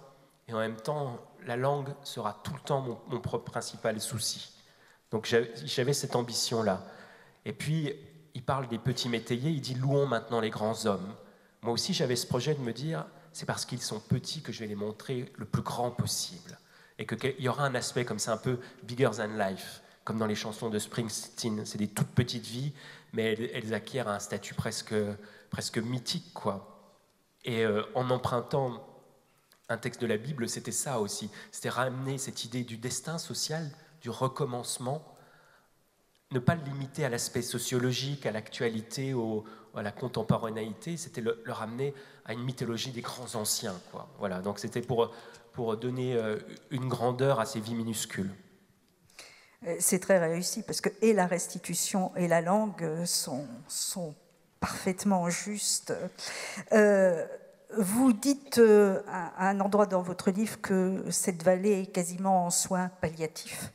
et en même temps, la langue sera tout le temps mon propre principal souci. Donc j'avais cette ambition-là. Et puis, il parle des petits métayers, il dit « louons maintenant les grands hommes ». Moi aussi, j'avais ce projet de me dire « c'est parce qu'ils sont petits que je vais les montrer le plus grand possible ». Et qu'il y aura un aspect comme ça, un peu « bigger than life », comme dans les chansons de Springsteen. C'est des toutes petites vies, mais elles acquièrent un statut presque mythique, quoi. Et en empruntant un texte de la Bible, c'était ça aussi. C'était ramener cette idée du destin social, du recommencement, ne pas le limiter à l'aspect sociologique, à l'actualité, à la contemporanéité, c'était le ramener à une mythologie des grands anciens, quoi. Voilà, donc c'était pour donner une grandeur à ces vies minuscules. C'est très réussi, parce que et la restitution et la langue sont parfaitement justes. Vous dites à un endroit dans votre livre que cette vallée est quasiment en soins palliatifs.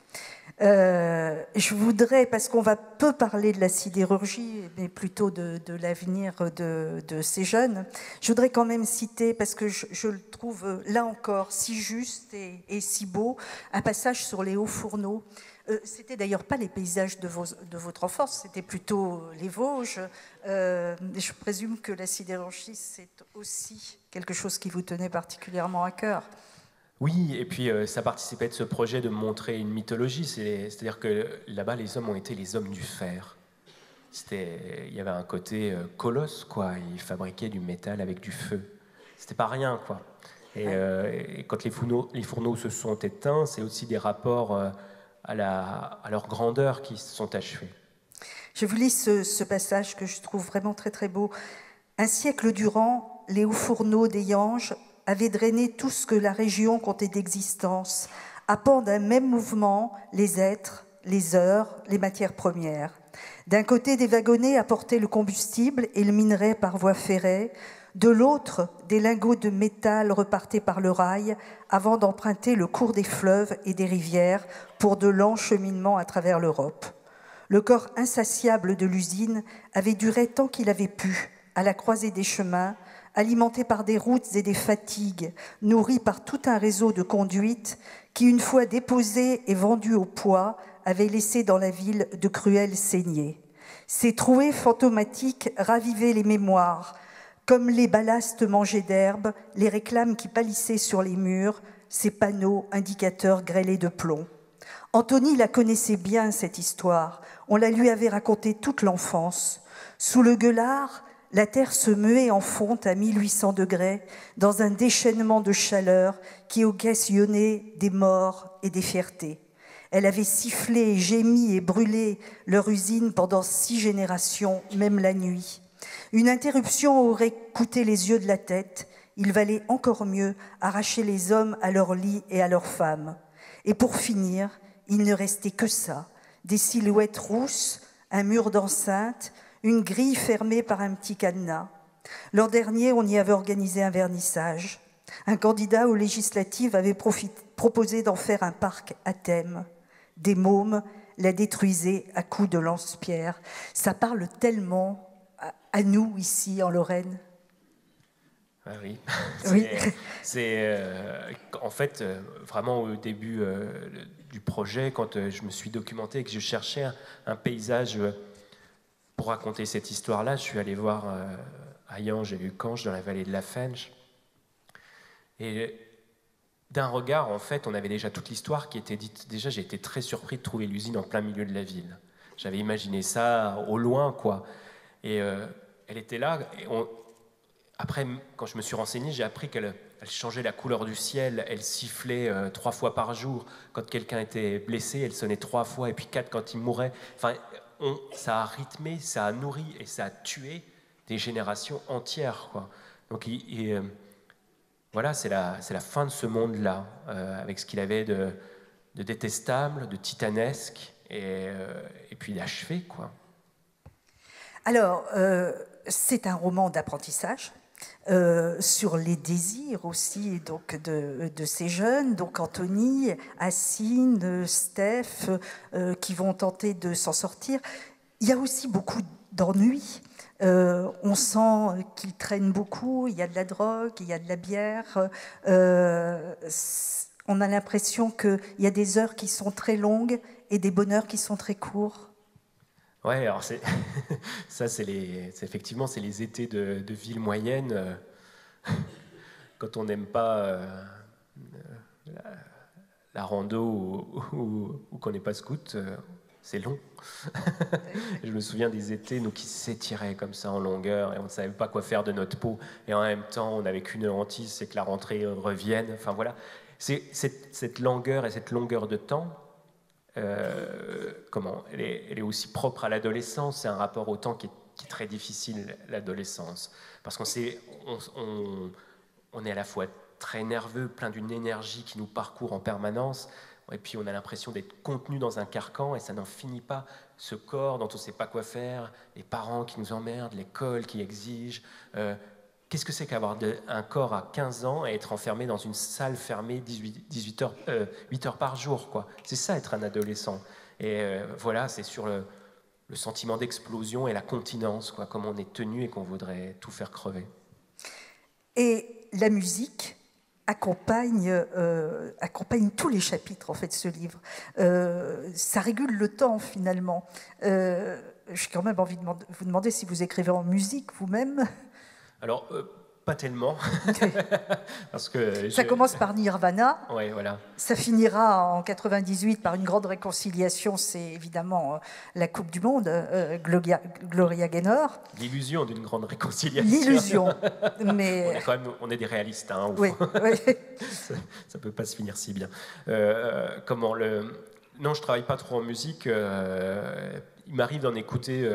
Je voudrais, parce qu'on va peu parler de la sidérurgie, mais plutôt de l'avenir de ces jeunes, je voudrais quand même citer, parce que je le trouve là encore si juste et si beau, un passage sur les hauts fourneaux. C'était d'ailleurs pas les paysages de votre enfance, c'était plutôt les Vosges. Je présume que la sidérurgie, c'est aussi quelque chose qui vous tenait particulièrement à cœur. Oui, et puis ça participait de ce projet de montrer une mythologie, c'est-à-dire que là-bas, les hommes ont été les hommes du fer. Il y avait un côté colosse, quoi. Ils fabriquaient du métal avec du feu. C'était pas rien, quoi. Et quand les fourneaux se sont éteints, c'est aussi des rapports à leur grandeur qui se sont achevés. Je vous lis ce passage que je trouve vraiment très très beau. Un siècle durant, les hauts fourneaux des Yanges avaient drainé tout ce que la région comptait d'existence, appant d'un même mouvement les êtres, les heures, les matières premières. D'un côté, des wagonnets apportaient le combustible et le minerai par voie ferrée. De l'autre, des lingots de métal repartaient par le rail avant d'emprunter le cours des fleuves et des rivières pour de lents cheminements à travers l'Europe. Le corps insatiable de l'usine avait duré tant qu'il avait pu, à la croisée des chemins, alimenté par des routes et des fatigues, nourri par tout un réseau de conduites qui, une fois déposées et vendues au poids, avaient laissé dans la ville de cruelles saignées. Ces trouées fantomatiques ravivaient les mémoires, comme les ballastes mangés d'herbe, les réclames qui pâlissaient sur les murs, ces panneaux indicateurs grêlés de plomb. Anthony la connaissait bien, cette histoire. On la lui avait racontée toute l'enfance. Sous le gueulard, la terre se muait en fonte à 1800 degrés dans un déchaînement de chaleur qui occasionnait des morts et des fiertés. Elle avait sifflé, gémi et brûlé leur usine pendant 6 générations, même la nuit. Une interruption aurait coûté les yeux de la tête. Il valait encore mieux arracher les hommes à leur lit et à leurs femmes. Et pour finir, il ne restait que ça, des silhouettes rousses, un mur d'enceinte, une grille fermée par un petit cadenas. L'an dernier, on y avait organisé un vernissage. Un candidat aux législatives avait proposé d'en faire un parc à thème. Des mômes la détruisaient à coups de lance-pierre. Ça parle tellement à nous, ici, en Lorraine. Ah oui, Oui. c'est en fait, vraiment au début du projet, quand je me suis documenté et que je cherchais un paysage pour raconter cette histoire-là, je suis allé voir à Yanges et Lucange, dans la vallée de la Fench. Et d'un regard, en fait, on avait déjà toute l'histoire qui était dite. Déjà, j'ai été très surpris de trouver l'usine en plein milieu de la ville. J'avais imaginé ça au loin, quoi. Et elle était là. Et après, quand je me suis renseigné, j'ai appris qu'elle changeait la couleur du ciel. Elle sifflait 3 fois par jour. Quand quelqu'un était blessé, elle sonnait 3 fois, et puis 4 quand il mourait. Enfin, ça a rythmé, ça a nourri et ça a tué des générations entières, quoi. Donc, voilà, c'est la fin de ce monde-là, avec ce qu'il avait de détestable, de titanesque, et puis d'achevé, quoi. Alors, c'est un roman d'apprentissage sur les désirs aussi donc de ces jeunes, donc Anthony, Assine, Steph, qui vont tenter de s'en sortir. Il y a aussi beaucoup d'ennuis. On sent qu'ils traînent beaucoup, il y a de la drogue, il y a de la bière. On a l'impression qu'il y a des heures qui sont très longues et des bonheurs qui sont très courts. Ouais, alors ça, c'est effectivement, c'est les étés de ville moyenne. Quand on n'aime pas la rando ou qu'on n'est pas scout, c'est long. Je me souviens des étés, nous, qui s'étiraient comme ça en longueur et on ne savait pas quoi faire de notre peau. Et en même temps, on n'avait qu'une hantise, c'est que la rentrée revienne. Enfin voilà, c'est cette longueur et cette longueur de temps. Elle est aussi propre à l'adolescence. C'est un rapport au temps qui est très difficile, l'adolescence, parce qu'on est à la fois très nerveux, plein d'une énergie qui nous parcourt en permanence, et puis on a l'impression d'être contenu dans un carcan et ça n'en finit pas. Ce corps dont on ne sait pas quoi faire, les parents qui nous emmerdent, l'école qui exige. Qu'est-ce que c'est qu'avoir un corps à 15 ans et être enfermé dans une salle fermée 8 heures par jour, quoi. C'est ça, être un adolescent. Et voilà, c'est sur le sentiment d'explosion et la continence, quoi, comme on est tenu et qu'on voudrait tout faire crever. Et la musique accompagne tous les chapitres, en fait, de ce livre. Ça régule le temps, finalement. J'ai quand même envie de vous demander si vous écrivez en musique, vous-même. Alors, pas tellement. Parce que ça commence par Nirvana. Ouais, voilà. Ça finira en 98 par une grande réconciliation. C'est évidemment la Coupe du Monde, Gloria Gaynor. L'illusion d'une grande réconciliation. L'illusion. Mais... on est des réalistes. Hein, oui, oui. Ça ne peut pas se finir si bien. Non, je ne travaille pas trop en musique. Il m'arrive d'en écouter...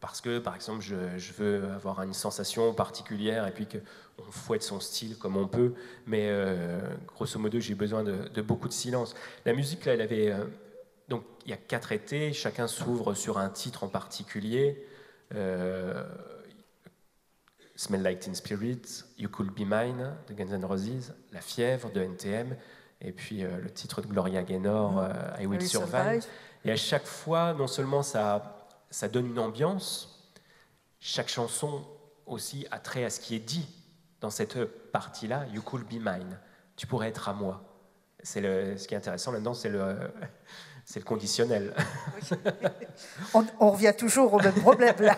parce que, par exemple, je veux avoir une sensation particulière et puis qu'on fouette son style comme on peut. Mais grosso modo, j'ai besoin de beaucoup de silence. La musique, là, elle avait... donc, il y a 4 étés, chacun s'ouvre sur un titre en particulier. Smell Like Teen Spirit, You Could Be Mine de Guns N' Roses, La Fièvre de NTM, et puis le titre de Gloria Gaynor, I Will Survive. Et à chaque fois, non seulement ça donne une ambiance. Chaque chanson aussi a trait à ce qui est dit dans cette partie-là. You could be mine. Tu pourrais être à moi. Ce qui est intéressant là-dedans, c'est le conditionnel. Oui. On revient toujours au même problème là.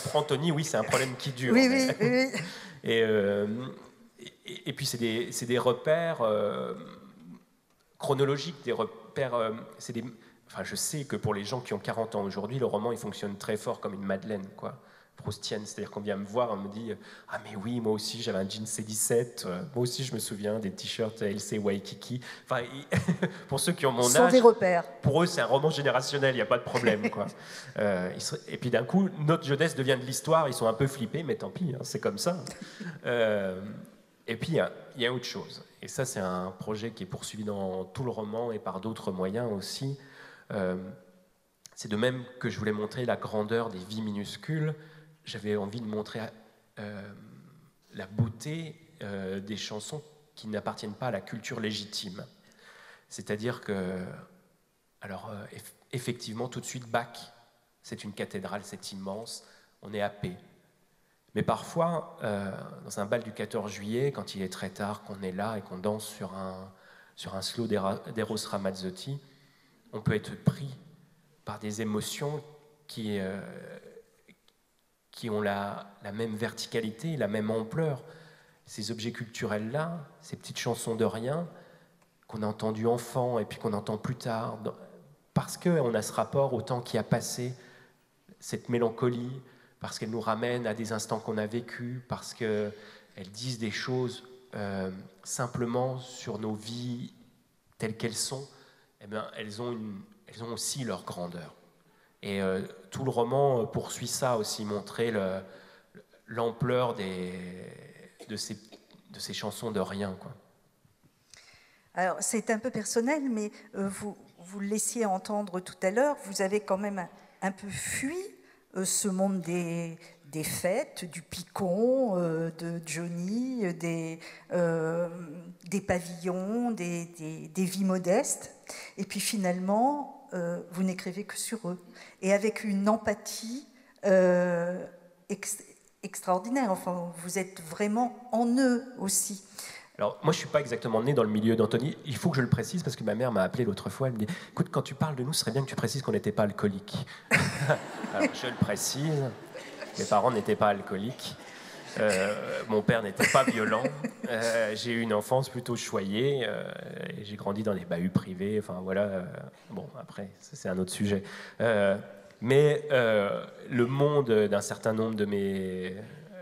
Pour Anthony, oui, c'est un problème qui dure. Oui. Et puis c'est des repères chronologiques, des repères. Je sais que pour les gens qui ont 40 ans aujourd'hui, le roman il fonctionne très fort comme une madeleine, quoi, proustienne. C'est-à-dire qu'on vient me voir, on me dit « Ah mais oui, moi aussi j'avais un jean C17, moi aussi je me souviens des t-shirts LC Waikiki. » Enfin, pour ceux qui ont mon âge... Sont des repères. Pour eux, c'est un roman générationnel, il n'y a pas de problème, quoi. Et puis d'un coup, notre jeunesse devient de l'histoire, ils sont un peu flippés, mais tant pis, hein, c'est comme ça. Et puis il y a autre chose. Et ça, c'est un projet qui est poursuivi dans tout le roman et par d'autres moyens aussi. C'est de même que je voulais montrer la grandeur des vies minuscules, j'avais envie de montrer la beauté des chansons qui n'appartiennent pas à la culture légitime. C'est-à-dire que, effectivement, tout de suite, Bach, c'est une cathédrale, c'est immense, on est happé. Mais parfois, dans un bal du 14 juillet, quand il est très tard, qu'on est là et qu'on danse sur un slow d'Eros Ramazzotti, on peut être pris par des émotions qui ont la même verticalité, la même ampleur. Ces objets culturels-là, ces petites chansons de rien, qu'on a entendues enfant et puis qu'on entend plus tard, parce qu'on a ce rapport au temps qui a passé, cette mélancolie, parce qu'elles nous ramènent à des instants qu'on a vécus, parce qu'elles disent des choses simplement sur nos vies telles qu'elles sont, eh bien, elles ont aussi leur grandeur. Et tout le roman poursuit ça aussi, montrer l'ampleur de ces chansons de rien, quoi. Alors, c'est un peu personnel, mais vous le laissiez entendre tout à l'heure, vous avez quand même un peu fui ce monde des fêtes, du picon, de Johnny, des pavillons, des vies modestes. Et puis finalement, vous n'écrivez que sur eux. Et avec une empathie extraordinaire. Enfin, vous êtes vraiment en eux aussi. Alors, moi, je ne suis pas exactement né dans le milieu d'Antony. Il faut que je le précise parce que ma mère m'a appelé l'autre fois. Elle me dit « Écoute, quand tu parles de nous, ce serait bien que tu précises qu'on n'était pas alcooliques. » Alors, je le précise. Mes parents n'étaient pas alcooliques. Mon père n'était pas violent. J'ai eu une enfance plutôt choyée. Et j'ai grandi dans des bahuts privés. Enfin, voilà. Bon, après, c'est un autre sujet. Mais le monde d'un certain nombre de mes...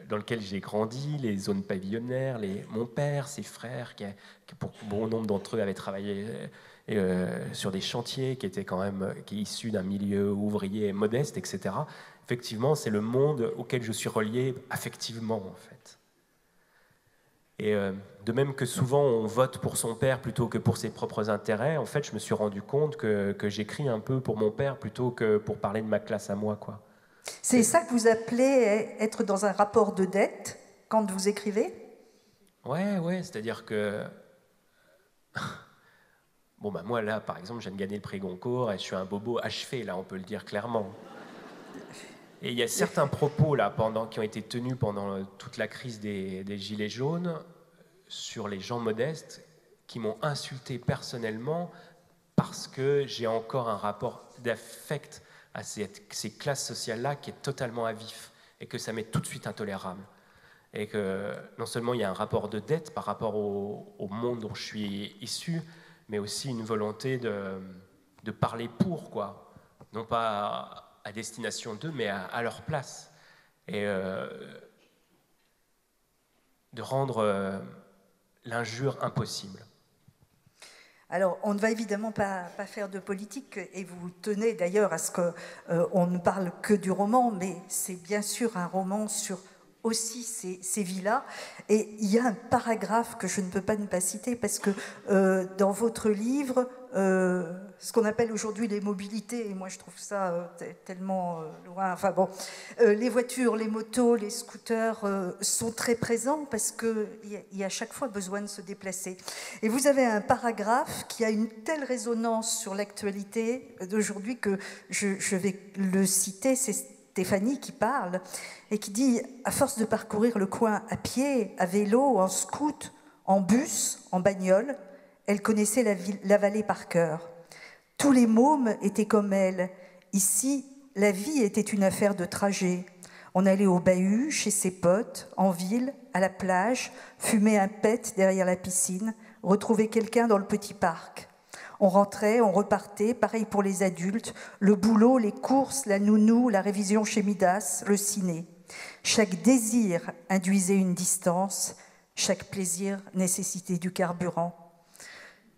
dans lequel j'ai grandi, les zones pavillonnaires, mon père, ses frères, qui pour bon nombre d'entre eux avaient travaillé sur des chantiers, qui étaient quand même issus d'un milieu ouvrier modeste, etc. Effectivement, c'est le monde auquel je suis relié affectivement, en fait. Et de même que souvent on vote pour son père plutôt que pour ses propres intérêts, en fait, je me suis rendu compte que j'écris un peu pour mon père plutôt que pour parler de ma classe à moi, quoi. C'est ça que vous appelez être dans un rapport de dette quand vous écrivez? Ouais, c'est-à-dire que... Bon, bah moi, là, par exemple, je viens de gagner le prix Goncourt et je suis un bobo achevé, là, on peut le dire clairement. Et il y a certains propos, là, qui ont été tenus pendant toute la crise des Gilets jaunes sur les gens modestes qui m'ont insulté personnellement parce que j'ai encore un rapport d'affect à ces classes sociales-là qui est totalement à vif et que ça m'est tout de suite intolérable. Et que non seulement il y a un rapport de dette par rapport au monde dont je suis issu, mais aussi une volonté de parler pour, quoi. Non pas à destination d'eux, mais à leur place. Et de rendre l'injure impossible. Alors, on ne va évidemment pas faire de politique, et vous tenez d'ailleurs à ce qu'on ne parle que du roman, mais c'est bien sûr un roman sur aussi ces vies-là. Et il y a un paragraphe que je ne peux pas ne pas citer, parce que dans votre livre, ce qu'on appelle aujourd'hui les mobilités, et moi je trouve ça tellement loin, enfin bon, les voitures, les motos, les scooters sont très présents parce qu'il y a à chaque fois besoin de se déplacer. Et vous avez un paragraphe qui a une telle résonance sur l'actualité d'aujourd'hui que je vais le citer, c'est Stéphanie qui parle, et qui dit « À force de parcourir le coin à pied, à vélo, en scoot, en bus, en bagnole, elle connaissait la vallée par cœur. Tous les mômes étaient comme elle. Ici, la vie était une affaire de trajet. On allait au bahut, chez ses potes, en ville, à la plage, fumer un pet derrière la piscine, retrouver quelqu'un dans le petit parc. On rentrait, on repartait, pareil pour les adultes, le boulot, les courses, la nounou, la révision chez Midas, le ciné. Chaque désir induisait une distance, chaque plaisir nécessitait du carburant. »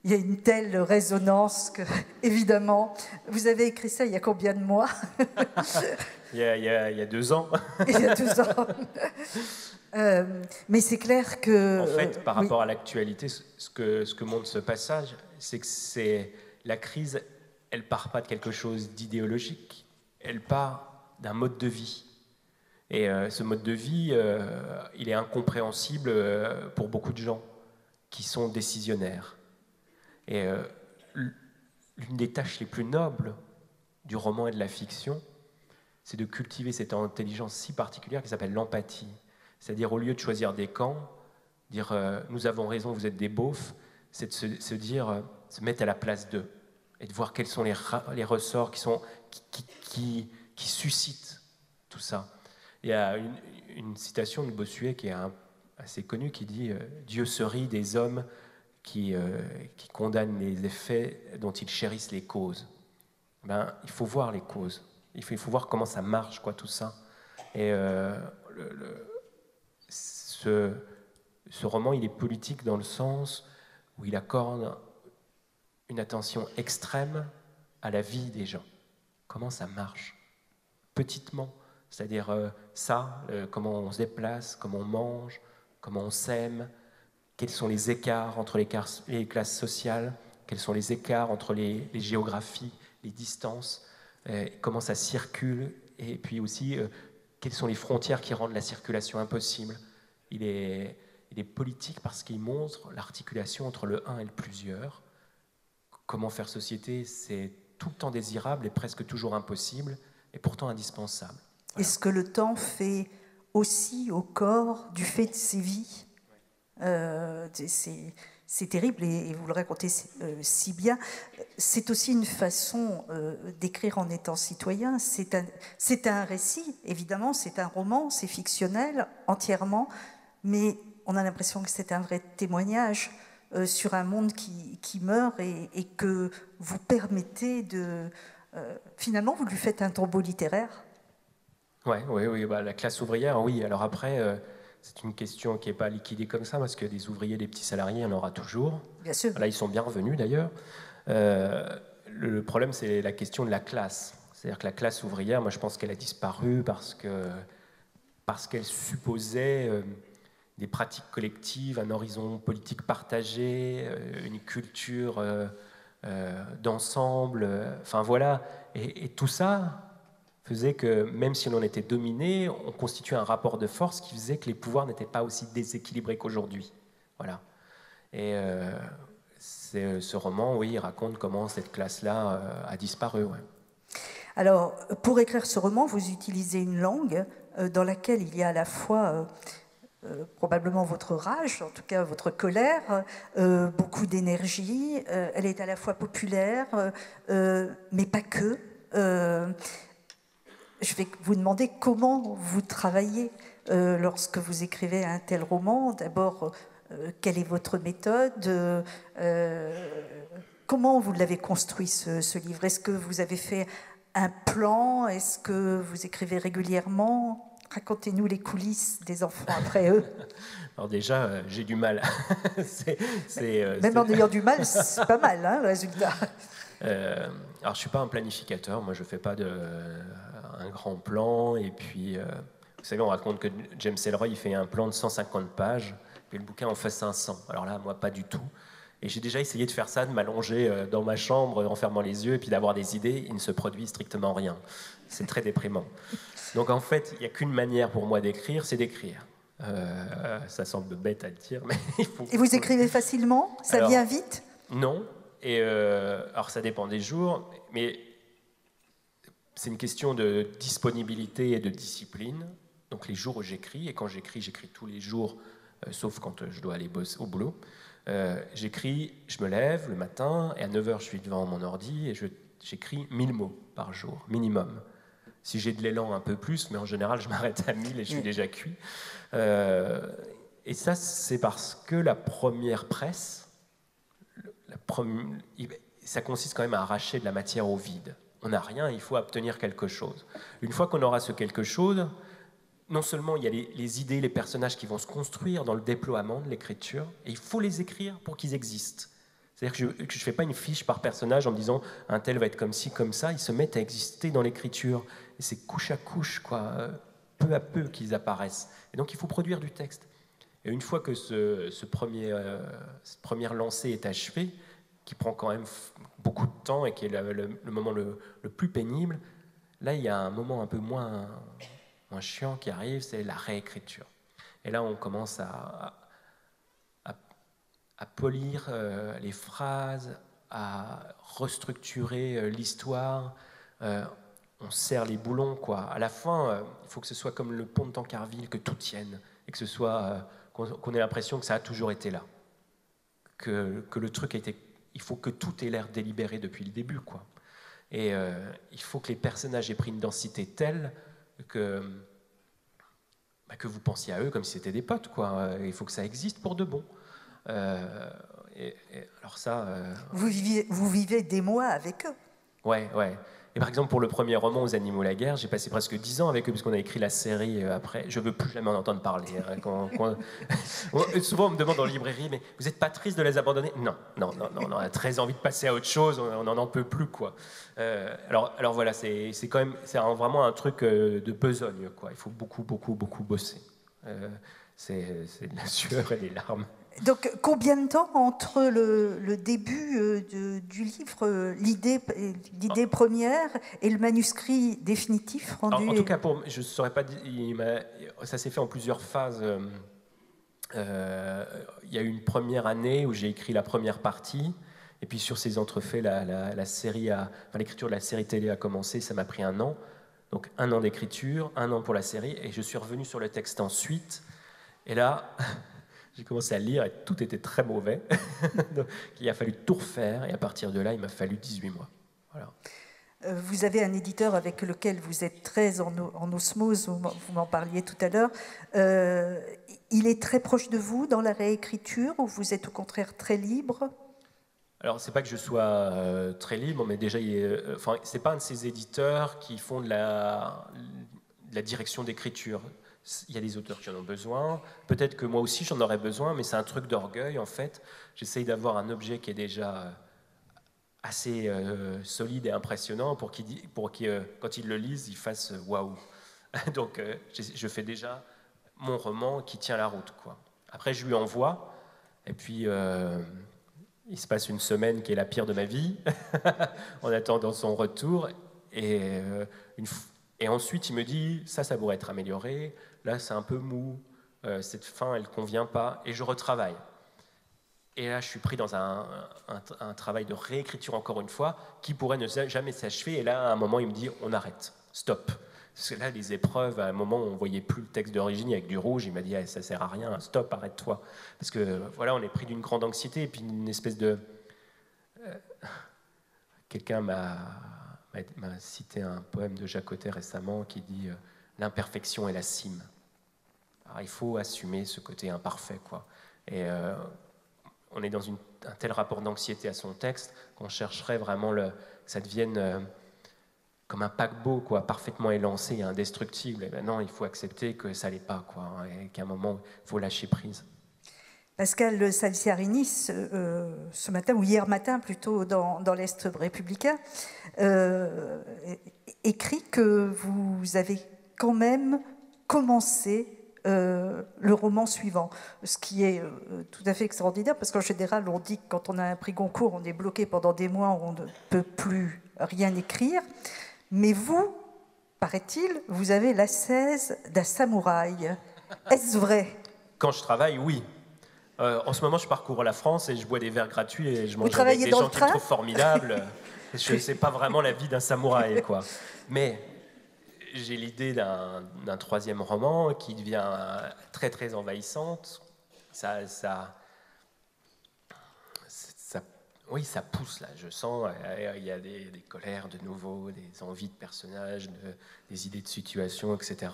Il y a une telle résonance que, évidemment, vous avez écrit ça il y a combien de mois? il y a 2 ans. Il y a 2 ans. Mais c'est clair que... En fait, par rapport à l'actualité, ce que montre ce passage, c'est que la crise, elle part pas de quelque chose d'idéologique, elle part d'un mode de vie. Et ce mode de vie, il est incompréhensible pour beaucoup de gens qui sont décisionnaires. Et l'une des tâches les plus nobles du roman et de la fiction, c'est de cultiver cette intelligence si particulière qui s'appelle l'empathie. C'est-à-dire, au lieu de choisir des camps, dire nous avons raison, vous êtes des beaufs, c'est de se mettre à la place d'eux et de voir quels sont les ressorts qui suscitent tout ça. Il y a une citation de Bossuet qui est assez connue qui dit Dieu se rit des hommes qui condamnent les effets dont ils chérissent les causes. Ben, il faut voir les causes. Il faut voir comment ça marche, quoi, tout ça. Et ce roman, il est politique dans le sens où il accorde une attention extrême à la vie des gens. Comment ça marche? Petitement. C'est-à-dire comment on se déplace, comment on mange, comment on s'aime, quels sont les écarts entre les classes sociales, quels sont les écarts entre les géographies, les distances, comment ça circule, et puis aussi quelles sont les frontières qui rendent la circulation impossible. Il est politique parce qu'il montre l'articulation entre le un et le plusieurs. Comment faire société, c'est tout le temps désirable et presque toujours impossible, et pourtant indispensable. Voilà. Est-ce que le temps fait aussi au corps du fait de ses vies. C'est terrible et vous le racontez si bien. C'est aussi une façon d'écrire en étant citoyen. C'est un récit, évidemment, c'est un roman, c'est fictionnel entièrement, mais on a l'impression que c'est un vrai témoignage sur un monde qui meurt et que vous permettez de... finalement, vous lui faites un tombeau littéraire. Oui, bah, la classe ouvrière, oui. Alors après... c'est une question qui n'est pas liquidée comme ça, parce que des ouvriers, des petits salariés, il y en aura toujours. Bien sûr. Là, ils sont bien revenus d'ailleurs. Le problème, c'est la question de la classe. C'est-à-dire que la classe ouvrière, moi je pense qu'elle a disparu parce qu'elle supposait des pratiques collectives, un horizon politique partagé, une culture d'ensemble. Enfin voilà. Et tout ça faisait que, même si l'on était dominé, on constituait un rapport de force qui faisait que les pouvoirs n'étaient pas aussi déséquilibrés qu'aujourd'hui. Voilà. Et ce roman, oui, il raconte comment cette classe-là a disparu. Ouais. Alors, pour écrire ce roman, vous utilisez une langue dans laquelle il y a à la fois probablement votre rage, en tout cas votre colère, beaucoup d'énergie. Elle est à la fois populaire, mais pas que. Je vais vous demander comment vous travaillez lorsque vous écrivez un tel roman. D'abord, quelle est votre méthode? Comment vous l'avez construit, ce livre? Est-ce que vous avez fait un plan? Est-ce que vous écrivez régulièrement? Racontez-nous les coulisses des enfants après eux. Alors déjà, j'ai du mal. Même en ayant du mal, c'est pas mal, hein, le résultat. Alors, je ne suis pas un planificateur. Moi, je ne fais pas un grand plan. Et puis, vous savez, on raconte que James Ellroy, il fait un plan de 150 pages, puis le bouquin en fait 500. Alors là, moi, pas du tout. Et j'ai déjà essayé de faire ça, de m'allonger dans ma chambre en fermant les yeux et puis d'avoir des idées. Il ne se produit strictement rien. C'est très déprimant. Donc, en fait, il n'y a qu'une manière pour moi d'écrire, c'est d'écrire. Ça semble bête à dire, mais il faut... Et vous écrivez facilement? Ça vient vite? Non. Et alors, ça dépend des jours, mais c'est une question de disponibilité et de discipline. Donc, les jours où j'écris, et quand j'écris tous les jours, sauf quand je dois aller bosser au boulot. J'écris, je me lève le matin, et à 9h, je suis devant mon ordi, et j'écris 1000 mots par jour, minimum. Si j'ai de l'élan, un peu plus, mais en général, je m'arrête à 1000 et je suis déjà cuit. Et ça, c'est parce que la première presse, ça consiste quand même à arracher de la matière au vide. On n'a rien, il faut obtenir quelque chose. Une fois qu'on aura ce quelque chose, non seulement il y a les idées, les personnages qui vont se construire dans le déploiement de l'écriture, et il faut les écrire pour qu'ils existent. C'est-à-dire que je ne fais pas une fiche par personnage en me disant un tel va être comme ci, comme ça. Ils se mettent à exister dans l'écriture. Et c'est couche à couche, quoi, peu à peu qu'ils apparaissent. Et donc il faut produire du texte. Et une fois que cette première lancée est achevée, qui prend quand même beaucoup de temps et qui est le moment le plus pénible, là il y a un moment un peu moins chiant qui arrive, c'est la réécriture. Et là on commence à polir les phrases, à restructurer l'histoire. On serre les boulons, quoi. À la fin, il faut que ce soit comme le pont de Tancarville, que tout tienne, et que ce soit qu'on ait l'impression que ça a toujours été là, que le truc était. Il faut que tout ait l'air délibéré depuis le début, quoi. Et il faut que les personnages aient pris une densité telle que vous pensiez à eux comme si c'était des potes, quoi. Il faut que ça existe pour de bon. Alors ça... Vous vivez des mois avec eux. Ouais. Et par exemple, pour le premier roman, Aux animaux la guerre, j'ai passé presque 10 ans avec eux, puisqu'on a écrit la série après. Je ne veux plus jamais en entendre parler. Souvent, on me demande en librairie, mais vous n'êtes pas triste de les abandonner? Non, on a très envie de passer à autre chose, on n'en peut plus, quoi. Alors voilà, c'est vraiment un truc de besogne, quoi. Il faut beaucoup bosser. C'est de la sueur et des larmes. Donc, combien de temps entre le début du livre, l'idée première, et le manuscrit définitif rendu? En tout cas, je ne saurais pas dire, ça s'est fait en plusieurs phases. Il y a eu une première année où j'ai écrit la première partie, et puis sur ces entrefaits, l'écriture de la série télé a commencé, ça m'a pris 1 an. Donc 1 an d'écriture, 1 an pour la série, et je suis revenu sur le texte ensuite. Et là, j'ai commencé à lire et tout était très mauvais. Donc, il a fallu tout refaire, et à partir de là, il m'a fallu 18 mois. Voilà. Vous avez un éditeur avec lequel vous êtes très en osmose, vous m'en parliez tout à l'heure. Il est très proche de vous dans la réécriture ou vous êtes au contraire très libre? Alors, c'est pas que je sois très libre, mais déjà, c'est pas un de ces éditeurs qui font de la direction d'écriture. Il y a des auteurs qui en ont besoin. Peut-être que moi aussi, j'en aurais besoin, mais c'est un truc d'orgueil, en fait. J'essaye d'avoir un objet qui est déjà assez solide et impressionnant pour qu'il, quand ils le lisent, ils fassent waouh. Donc, je fais déjà mon roman qui tient la route, quoi. Après, je lui envoie, et puis il se passe une semaine qui est la pire de ma vie, en attendant son retour, et ensuite il me dit ça pourrait être amélioré, là c'est un peu mou, cette fin elle convient pas, et je retravaille. Et là, je suis pris dans un travail de réécriture, encore une fois, qui pourrait ne jamais s'achever. Et là, à un moment, il me dit, on arrête, stop. Parce que là, les épreuves, à un moment, on ne voyait plus le texte d'origine avec du rouge. Il m'a dit, ça ne sert à rien, stop, arrête-toi. Parce que, voilà, on est pris d'une grande anxiété. Et puis, une espèce de... Quelqu'un m'a cité un poème de Jacques Cotter récemment qui dit « L'imperfection est la cime ». Alors, il faut assumer ce côté imparfait, quoi. Et... on est dans un tel rapport d'anxiété à son texte qu'on chercherait vraiment que ça devienne comme un paquebot, quoi, parfaitement élancé et indestructible. Et ben non, il faut accepter que ça l'est pas, quoi, et qu'à un moment, il faut lâcher prise. Pascal Salciarini, ce matin, ou hier matin plutôt, dans l'Est républicain, écrit que vous avez quand même commencé le roman suivant, ce qui est tout à fait extraordinaire, parce qu'en général, on dit que quand on a un prix Goncourt, on est bloqué pendant des mois, on ne peut plus rien écrire. Mais vous, paraît-il, vous avez l'ascèse d'un samouraï. Est-ce vrai? Quand je travaille, oui. En ce moment, je parcours la France et je bois des verres gratuits et je mange avec des gens qui me trouvent formidable. Je sais pas vraiment la vie d'un samouraï, quoi. Mais j'ai l'idée d'un troisième roman qui devient très très envahissante. Oui, ça pousse là. Je sens il y a des colères de nouveau, des envies de personnages, des idées de situation, etc.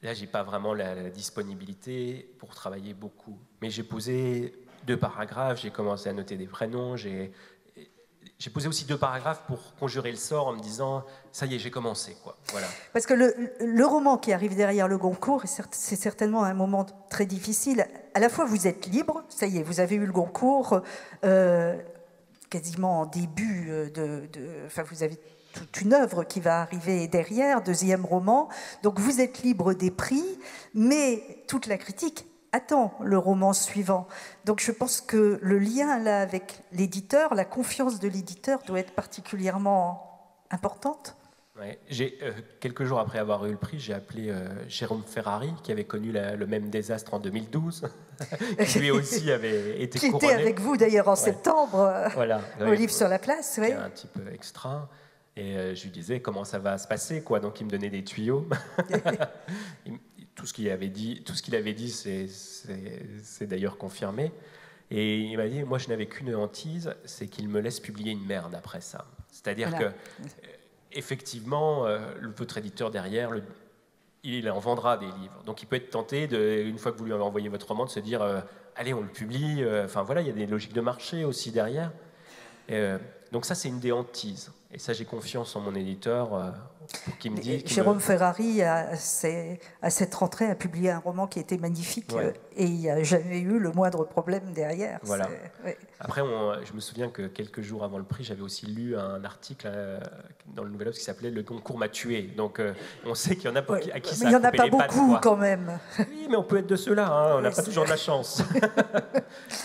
Là, j'ai pas vraiment la disponibilité pour travailler beaucoup. Mais j'ai posé 2 paragraphes. J'ai commencé à noter des prénoms. J'ai posé aussi 2 paragraphes pour conjurer le sort en me disant « ça y est, j'ai commencé ». Voilà. Parce que le roman qui arrive derrière le Goncourt, c'est certainement un moment très difficile. À la fois, vous êtes libre, ça y est, vous avez eu le Goncourt quasiment en début enfin, vous avez toute une œuvre qui va arriver derrière, 2e roman. Donc vous êtes libre des prix, mais toute la critique attend le roman suivant. Donc je pense que le lien là avec l'éditeur, la confiance de l'éditeur doit être particulièrement importante. Ouais. Quelques jours après avoir eu le prix, j'ai appelé Jérôme Ferrari, qui avait connu le même désastre en 2012, qui lui aussi avait été couronné. Qui était avec vous d'ailleurs en septembre, voilà. au Livre sur la place. C'était un petit peu extra. Et je lui disais comment ça va se passer, quoi. Donc il me donnait des tuyaux. Tout ce qu'il avait dit, c'est d'ailleurs confirmé. Et il m'a dit, moi je n'avais qu'une hantise, c'est qu'il me laisse publier une merde après ça. C'est-à-dire voilà. Effectivement, votre éditeur derrière, il en vendra des livres. Donc il peut être tenté, une fois que vous lui avez envoyé votre roman, de se dire, allez, on le publie. Enfin voilà, il y a des logiques de marché aussi derrière. Donc ça, c'est une des hantises. Et ça, j'ai confiance en mon éditeur qui me dit... Jérôme Ferrari, à cette rentrée, a publié un roman qui était magnifique et il n'y a jamais eu le moindre problème derrière. Voilà. Après, je me souviens que quelques jours avant le prix, j'avais aussi lu un article dans le Nouvel Obs qui s'appelait « Le Goncourt m'a tué ». Donc, on sait qu'il y en a à qui ça a coupé les pattes. Mais il n'y en a pas beaucoup, quand même. Oui, mais on peut être de ceux-là. Hein, on n'a pas toujours de la chance.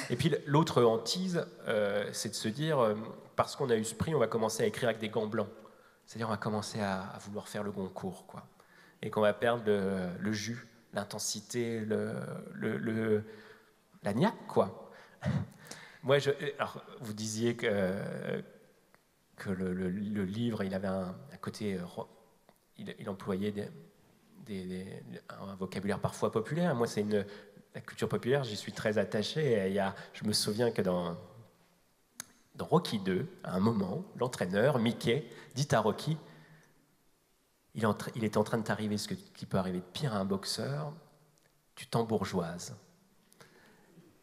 Et puis, l'autre hantise, c'est de se dire... parce qu'on a eu ce prix, on va commencer à écrire avec des gants blancs. C'est-à-dire on va commencer à vouloir faire le Goncourt, quoi. Et qu'on va perdre le jus, l'intensité, la niaque, quoi. Moi, alors, vous disiez que le livre, il avait un côté il employait un vocabulaire parfois populaire. Moi, la culture populaire, j'y suis très attaché. Et je me souviens que dans Rocky 2, à un moment, l'entraîneur, Mickey, dit à Rocky, il est en train de t'arriver ce qui peut arriver de pire à un boxeur, tu t'embourgeoises.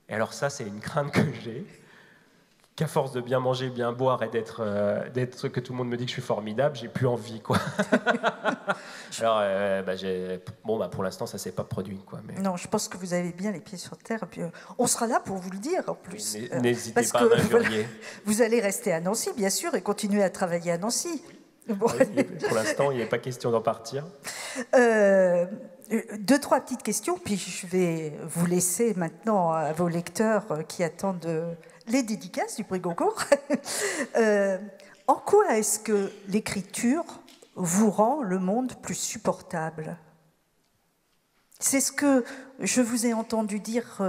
Et alors ça, c'est une crainte que j'ai, qu'à force de bien manger, bien boire et d'être que tout le monde me dit que je suis formidable, j'ai plus envie, quoi. Alors, pour l'instant, ça s'est pas produit, quoi. Mais... Non, je pense que vous avez bien les pieds sur terre. Et puis, on sera là pour vous le dire, en plus. N'hésitez pas à m'injurier. Vous allez rester à Nancy, bien sûr, et continuer à travailler à Nancy. Bon. Oui, pour l'instant, il n'est pas question d'en partir. 2-3 petites questions, puis je vais vous laisser maintenant à vos lecteurs qui attendent les dédicaces du prix Goncourt. En quoi est-ce que l'écriture vous rend le monde plus supportable? C'est ce que je vous ai entendu dire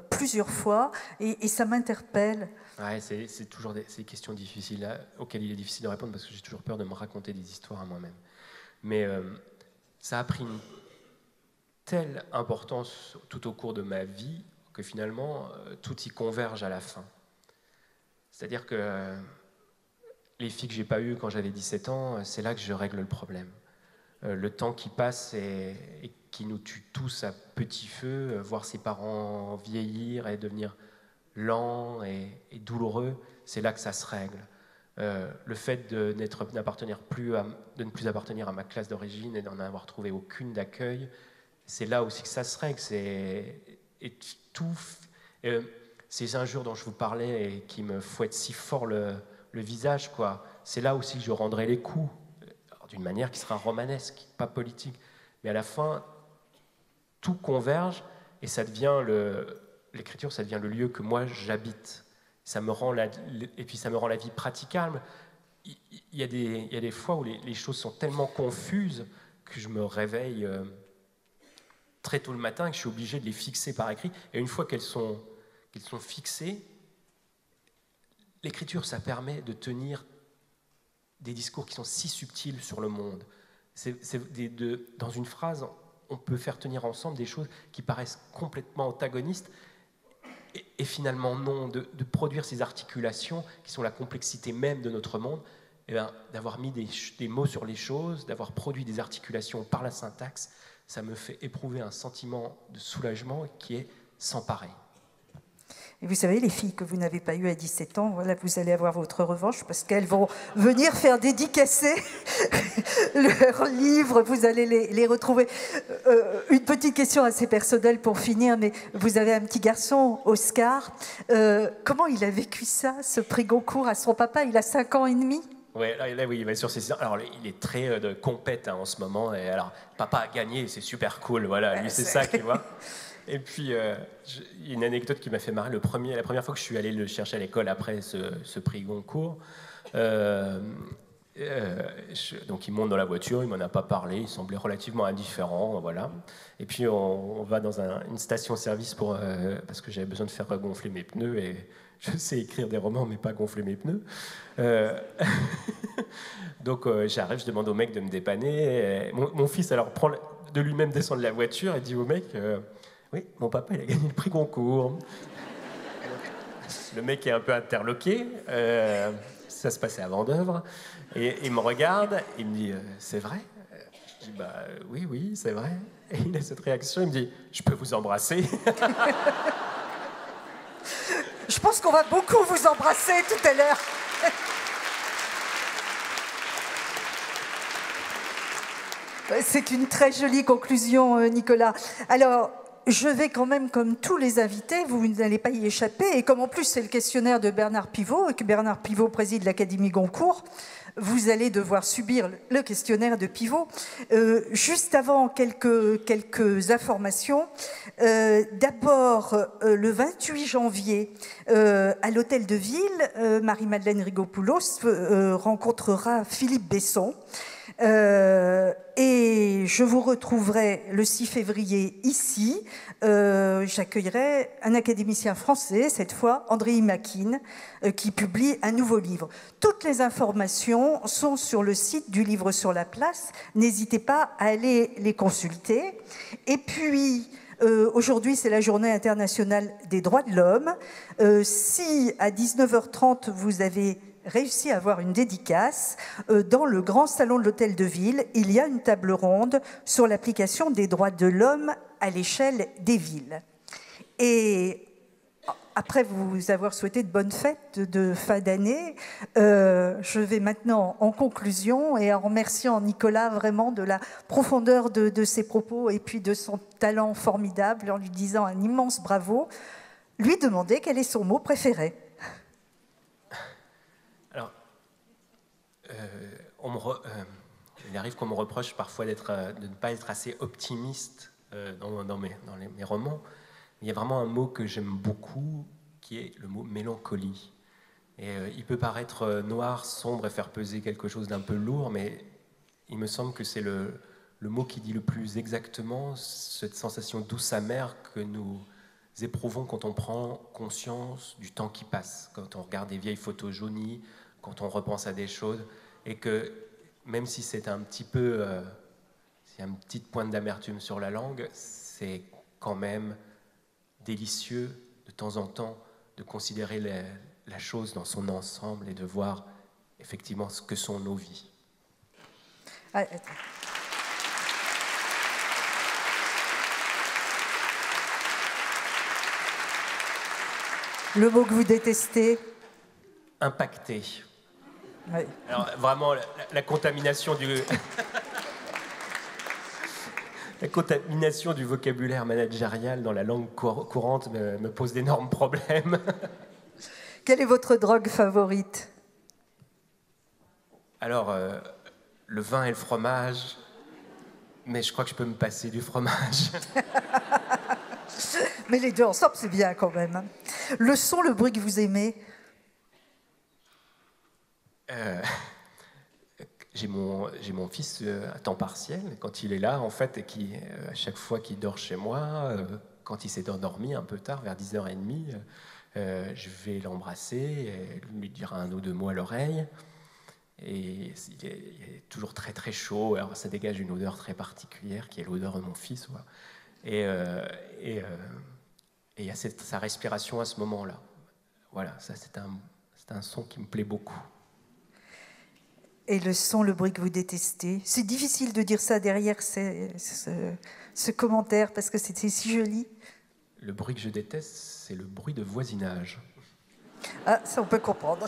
plusieurs fois, et ça m'interpelle. Ouais, c'est toujours des questions difficiles auxquelles il est difficile de répondre parce que j'ai toujours peur de me raconter des histoires à moi-même. Mais ça a pris une telle importance tout au cours de ma vie que finalement, tout y converge à la fin. C'est-à-dire que les filles que j'ai pas eues quand j'avais 17 ans, c'est là que je règle le problème. Le temps qui passe et qui nous tue tous à petit feu, voir ses parents vieillir et devenir lents et douloureux, c'est là que ça se règle. Le fait de ne plus appartenir à ma classe d'origine et d'en avoir trouvé aucune d'accueil, c'est là aussi que ça se règle. Ces injures dont je vous parlais et qui me fouettent si fort le visage, quoi. C'est là aussi que je rendrai les coups, d'une manière qui sera romanesque, pas politique. Mais à la fin, tout converge et ça devient l'écriture, ça devient le lieu que moi j'habite. Et puis ça me rend la vie praticable. Il y a des fois où les choses sont tellement confuses que je me réveille très tôt le matin et que je suis obligé de les fixer par écrit. Et une fois qu'elles sont fixées, l'écriture, ça permet de tenir des discours qui sont si subtils sur le monde. Dans une phrase, on peut faire tenir ensemble des choses qui paraissent complètement antagonistes et finalement non, de produire ces articulations qui sont la complexité même de notre monde, et d'avoir mis des mots sur les choses, d'avoir produit des articulations par la syntaxe, ça me fait éprouver un sentiment de soulagement qui est sans pareil. Et vous savez, les filles que vous n'avez pas eues à 17 ans, voilà, vous allez avoir votre revanche parce qu'elles vont venir faire dédicacer leurs livres, vous allez les retrouver. Une petite question assez personnelle pour finir, mais vous avez un petit garçon, Oscar. Comment il a vécu ça, ce prix Goncourt à son papa? Il a 5 ans et demi. Ouais, là, oui, il va sur ses... Alors, il est très de compète en ce moment. Et alors, papa a gagné, c'est super cool. Voilà, lui, c'est ça qu'il voit. Et puis, il y a une anecdote qui m'a fait marrer. La première fois que je suis allé le chercher à l'école après ce prix Goncourt, donc il monte dans la voiture, il m'en a pas parlé, il semblait relativement indifférent, voilà. Et puis on va dans une station-service parce que j'avais besoin de faire gonfler mes pneus et je sais écrire des romans mais pas gonfler mes pneus. Donc j'arrive, je demande au mec de me dépanner. Mon fils alors prend de lui-même descend de la voiture et dit au mec oui, mon papa il a gagné le prix Goncourt. Le mec est un peu interloqué. Ça se passait à Vendeuvre. Et il me regarde, il me dit c'est vrai? Je dis bah oui, c'est vrai. Et il a cette réaction, il me dit je peux vous embrasser? Je pense qu'on va beaucoup vous embrasser tout à l'heure. C'est une très jolie conclusion, Nicolas. Alors, je vais quand même, comme tous les invités, vous n'allez pas y échapper, et comme en plus c'est le questionnaire de Bernard Pivot, et que Bernard Pivot préside l'Académie Goncourt, vous allez devoir subir le questionnaire de Pivot. Juste avant, quelques informations. D'abord, le 28 janvier, à l'Hôtel de Ville, Marie-Madeleine Rigopoulos rencontrera Philippe Besson. Et je vous retrouverai le 6 février ici. J'accueillerai un académicien français, cette fois André Imakine, qui publie un nouveau livre. Toutes les informations sont sur le site du Livre sur la Place. N'hésitez pas à aller les consulter. Et puis, aujourd'hui, c'est la Journée internationale des droits de l'homme. Si à 19h30, vous avez réussi à avoir une dédicace, dans le grand salon de l'Hôtel de Ville, il y a une table ronde sur l'application des droits de l'homme à l'échelle des villes. Et après vous avoir souhaité de bonnes fêtes de fin d'année, je vais maintenant en conclusion et en remerciant Nicolas vraiment de la profondeur de ses propos et puis de son talent formidable, en lui disant un immense bravo, lui demander quel est son mot préféré. Alors, il arrive qu'on me reproche parfois de ne pas être assez optimiste dans mes romans. Il y a vraiment un mot que j'aime beaucoup, qui est le mot mélancolie. Et il peut paraître noir, sombre et faire peser quelque chose d'un peu lourd, mais il me semble que c'est le mot qui dit le plus exactement cette sensation douce amère que nous éprouvons quand on prend conscience du temps qui passe, quand on regarde des vieilles photos jaunies, quand on repense à des choses, et que même si c'est un petit peu, s'il y a une petite pointe d'amertume sur la langue, c'est quand même délicieux de temps en temps de considérer la chose dans son ensemble et de voir effectivement ce que sont nos vies. Ah, le mot que vous détestez? Impacté. Oui. Alors vraiment, la contamination du... La contamination du vocabulaire managérial dans la langue courante me pose d'énormes problèmes. Quelle est votre drogue favorite? Alors, le vin et le fromage, mais je crois que je peux me passer du fromage. Mais les deux ensemble, c'est bien quand même. Le son, le bruit que vous aimez? J'ai mon fils à temps partiel, quand il est là, en fait, et qui, à chaque fois qu'il dort chez moi, quand il s'est endormi un peu tard, vers 10h30, je vais l'embrasser, et lui dire un ou deux mots à l'oreille. Et il est toujours très très chaud, alors ça dégage une odeur très particulière, qui est l'odeur de mon fils. Ouais. Et il y a sa respiration à ce moment-là. Voilà, ça c'est un son qui me plaît beaucoup. Et le son, le bruit que vous détestez? C'est difficile de dire ça derrière ce commentaire, parce que c'était si joli. Le bruit que je déteste, c'est le bruit de voisinage. Ah, ça on peut comprendre.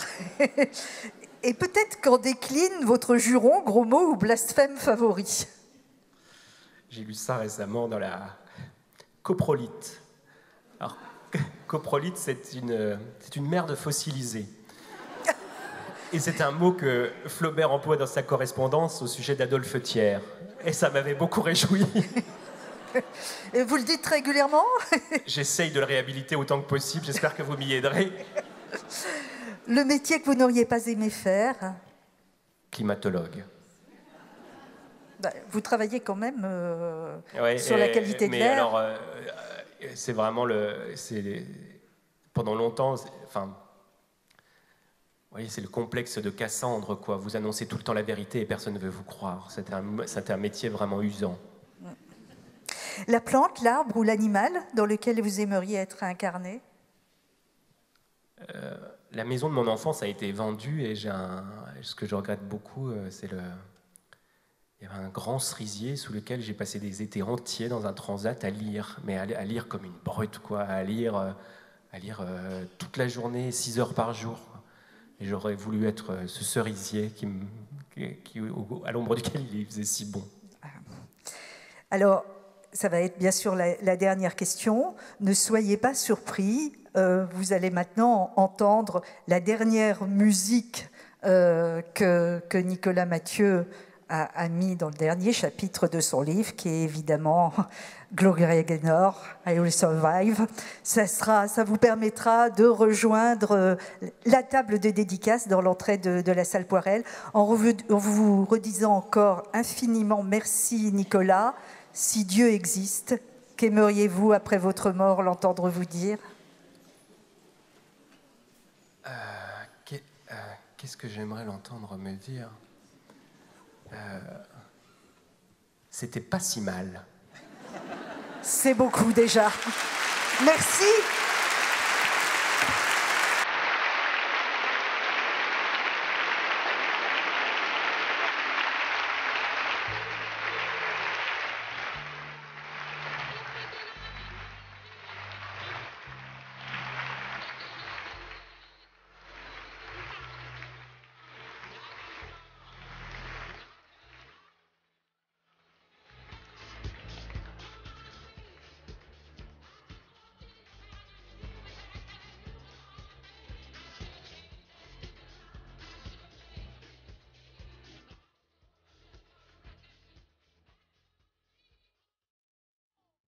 Et peut-être qu'en décline votre juron, gros mot ou blasphème favori? J'ai lu ça récemment dans la coprolite. Alors, coprolite, c'est une merde fossilisée. Et c'est un mot que Flaubert emploie dans sa correspondance au sujet d'Adolphe Thiers. Et ça m'avait beaucoup réjoui. Et vous le dites régulièrement? J'essaye de le réhabiliter autant que possible. J'espère que vous m'y aiderez. Le métier que vous n'auriez pas aimé faire? Climatologue. Vous travaillez quand même sur la qualité de l'air. Mais alors, c'est vraiment pendant longtemps... Oui, c'est le complexe de Cassandre, quoi. Vous annoncez tout le temps la vérité et personne ne veut vous croire. C'était un métier vraiment usant. La plante, l'arbre ou l'animal dans lequel vous aimeriez être incarné? La maison de mon enfance a été vendue et ce que je regrette beaucoup, c'est il y avait un grand cerisier sous lequel j'ai passé des étés entiers dans un transat à lire, mais à lire comme une brute, quoi, à lire toute la journée, 6 heures par jour. Et j'aurais voulu être ce cerisier à l'ombre duquel il faisait si bon. Alors, ça va être bien sûr la dernière question. Ne soyez pas surpris. Vous allez maintenant entendre la dernière musique que Nicolas Mathieu a mis dans le dernier chapitre de son livre, qui est évidemment Gloria Gaynor, I Will Survive. Ça vous permettra de rejoindre la table de dédicace dans l'entrée de la salle Poirel. En vous redisant encore infiniment merci, Nicolas. Si Dieu existe, qu'aimeriez-vous après votre mort l'entendre vous dire? Qu'est-ce que j'aimerais l'entendre me dire? C'était pas si mal. C'est beaucoup déjà. Merci.